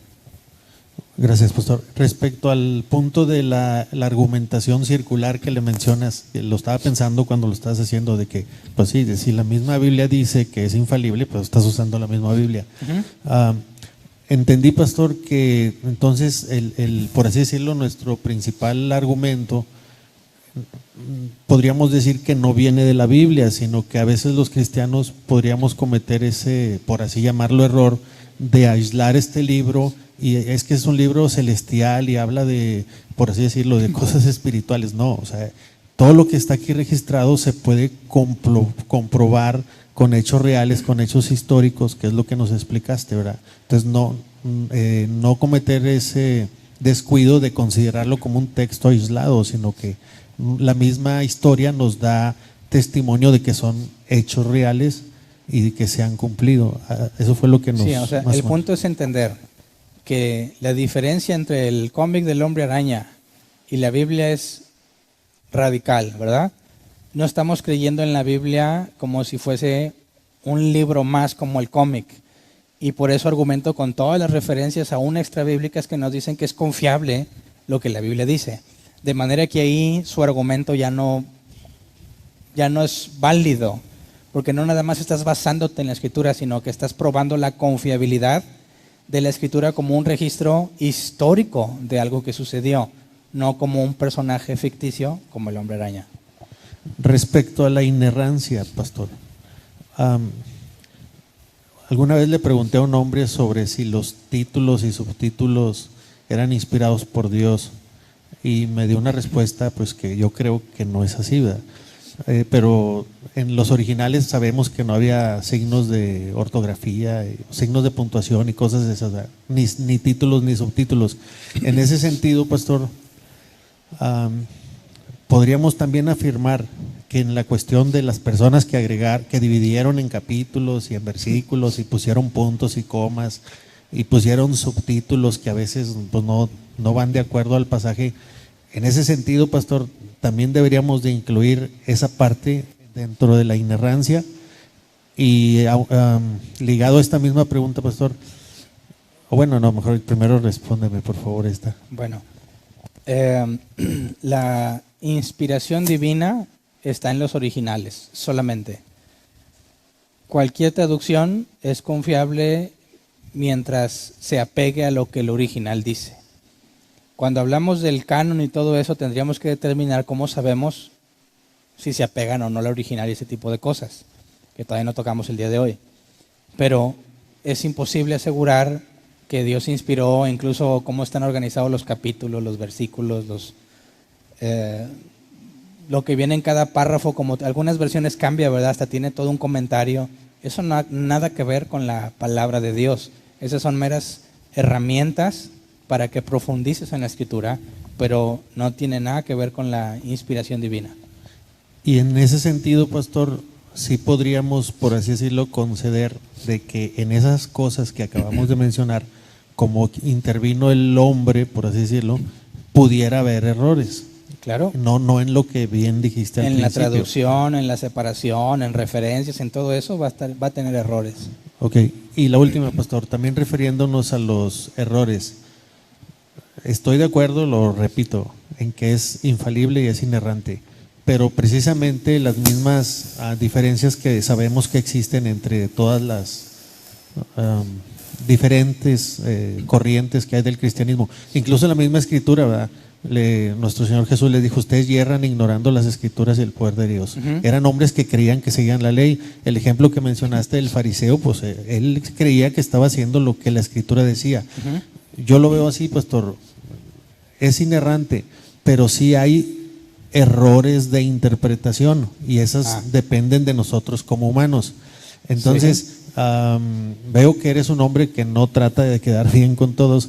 Gracias, pastor. Respecto al punto de la argumentación circular que le mencionas, que lo estaba pensando cuando lo estabas haciendo, de que, pues sí, si la misma Biblia dice que es infalible, pues estás usando la misma Biblia. Entendí, pastor, que entonces, por así decirlo, nuestro principal argumento, podríamos decir que no viene de la Biblia, sino que a veces los cristianos podríamos cometer ese, por así llamarlo, error de aislar este libro y es que es un libro celestial y habla de, por así decirlo, de cosas espirituales. No, o sea, todo lo que está aquí registrado se puede comprobar con hechos reales, con hechos históricos, que es lo que nos explicaste, ¿verdad? Entonces no cometer ese descuido de considerarlo como un texto aislado, sino que la misma historia nos da testimonio de que son hechos reales y de que se han cumplido. Eso fue lo que nos... Sí, o sea, el punto es entender que la diferencia entre el cómic del Hombre Araña y la Biblia es radical, ¿verdad? No estamos creyendo en la Biblia como si fuese un libro más como el cómic. Y por eso argumento con todas las referencias aún extrabíblicas que nos dicen que es confiable lo que la Biblia dice. De manera que ahí su argumento ya no es válido, porque no nada más estás basándote en la Escritura, sino que estás probando la confiabilidad de la Escritura como un registro histórico de algo que sucedió, no como un personaje ficticio como el Hombre Araña. Respecto a la inerrancia, pastor, alguna vez le pregunté a un hombre sobre si los títulos y subtítulos eran inspirados por Dios y me dio una respuesta pues que yo creo que no es así, ¿verdad? Pero en los originales sabemos que no había signos de ortografía, signos de puntuación y cosas de esas, ni títulos ni subtítulos. En ese sentido, pastor, podríamos también afirmar que en la cuestión de las personas que dividieron en capítulos y en versículos y pusieron puntos y comas y pusieron subtítulos que a veces pues no van de acuerdo al pasaje, en ese sentido, pastor, también deberíamos de incluir esa parte dentro de la inerrancia. Y ligado a esta misma pregunta, pastor, o bueno, no, mejor primero respóndeme por favor esta. Bueno, la inspiración divina está en los originales solamente. Cualquier traducción es confiable mientras se apegue a lo que el original dice. Cuando hablamos del canon y todo eso, tendríamos que determinar cómo sabemos si se apegan o no al original y ese tipo de cosas, que todavía no tocamos el día de hoy. Pero es imposible asegurar que Dios inspiró, incluso cómo están organizados los capítulos, los versículos, lo que viene en cada párrafo, como algunas versiones cambia, ¿verdad? Hasta tiene todo un comentario. Eso nada que ver con la palabra de Dios. Esas son meras herramientas para que profundices en la Escritura, pero no tiene nada que ver con la inspiración divina. Y en ese sentido, pastor, sí podríamos, por así decirlo, conceder de que en esas cosas que acabamos de mencionar, como intervino el hombre, por así decirlo, pudiera haber errores. Claro. No en lo que bien dijiste al principio. En la traducción, en la separación, en referencias, en todo eso va a tener errores. Ok, y la última, pastor, también refiriéndonos a los errores. Estoy de acuerdo, lo repito, en que es infalible y es inerrante, pero precisamente las mismas diferencias que sabemos que existen entre todas las diferentes corrientes que hay del cristianismo, incluso en la misma escritura, ¿verdad? Nuestro Señor Jesús les dijo: ustedes yerran ignorando las escrituras y el poder de Dios. Eran hombres que creían que seguían la ley. El ejemplo que mencionaste del fariseo, pues él creía que estaba haciendo lo que la escritura decía. Yo lo veo así, pastor, es inerrante, pero sí hay errores de interpretación y esas dependen de nosotros como humanos. Entonces, veo que eres un hombre que no trata de quedar bien con todos,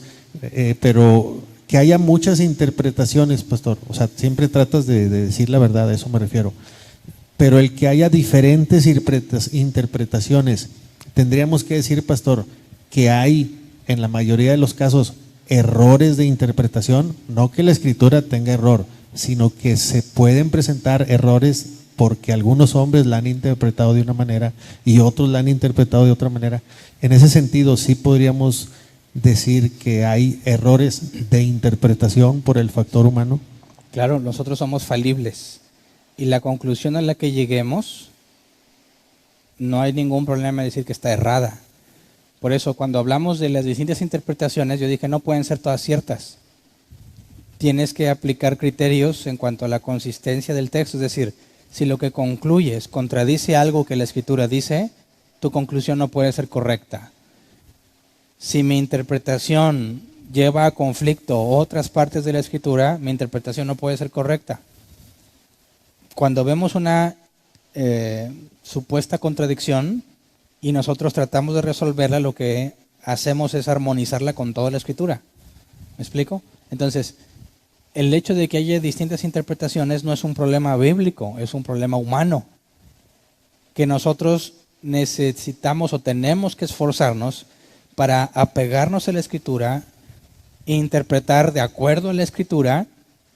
pero que haya muchas interpretaciones, pastor, o sea, siempre tratas de decir la verdad, a eso me refiero, pero el que haya diferentes interpretaciones, tendríamos que decir, pastor, que hay en la mayoría de los casos errores de interpretación, no que la escritura tenga error, sino que se pueden presentar errores porque algunos hombres la han interpretado de una manera y otros la han interpretado de otra manera. En ese sentido, sí podríamos decir que hay errores de interpretación por el factor humano. Claro, nosotros somos falibles y la conclusión a la que lleguemos, no hay ningún problema en decir que está errada. Por eso, cuando hablamos de las distintas interpretaciones, yo dije no pueden ser todas ciertas. Tienes que aplicar criterios en cuanto a la consistencia del texto, es decir, si lo que concluyes contradice algo que la Escritura dice, tu conclusión no puede ser correcta. Si mi interpretación lleva a conflicto otras partes de la Escritura, mi interpretación no puede ser correcta. Cuando vemos una supuesta contradicción y nosotros tratamos de resolverla, lo que hacemos es armonizarla con toda la Escritura. ¿Me explico? Entonces, el hecho de que haya distintas interpretaciones no es un problema bíblico, es un problema humano, que nosotros necesitamos o tenemos que esforzarnos para apegarnos a la Escritura, interpretar de acuerdo a la Escritura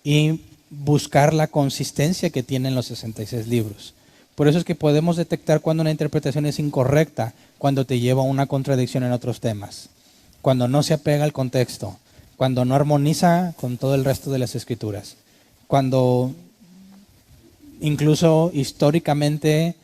y buscar la consistencia que tienen los 66 libros. Por eso es que podemos detectar cuando una interpretación es incorrecta, cuando te lleva a una contradicción en otros temas, cuando no se apega al contexto, cuando no armoniza con todo el resto de las Escrituras, cuando incluso históricamente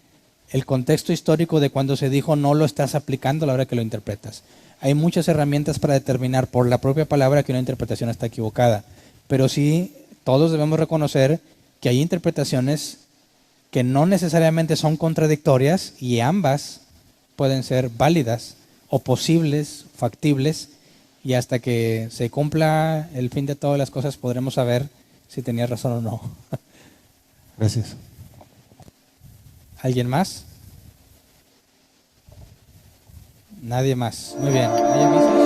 el contexto histórico de cuando se dijo no lo estás aplicando a la hora que lo interpretas. Hay muchas herramientas para determinar por la propia palabra que una interpretación está equivocada, pero sí todos debemos reconocer que hay interpretaciones que no necesariamente son contradictorias y ambas pueden ser válidas o posibles, factibles, y hasta que se cumpla el fin de todas las cosas podremos saber si tenía razón o no. Gracias. ¿Alguien más? Nadie más. Muy bien. ¿Hay avisos?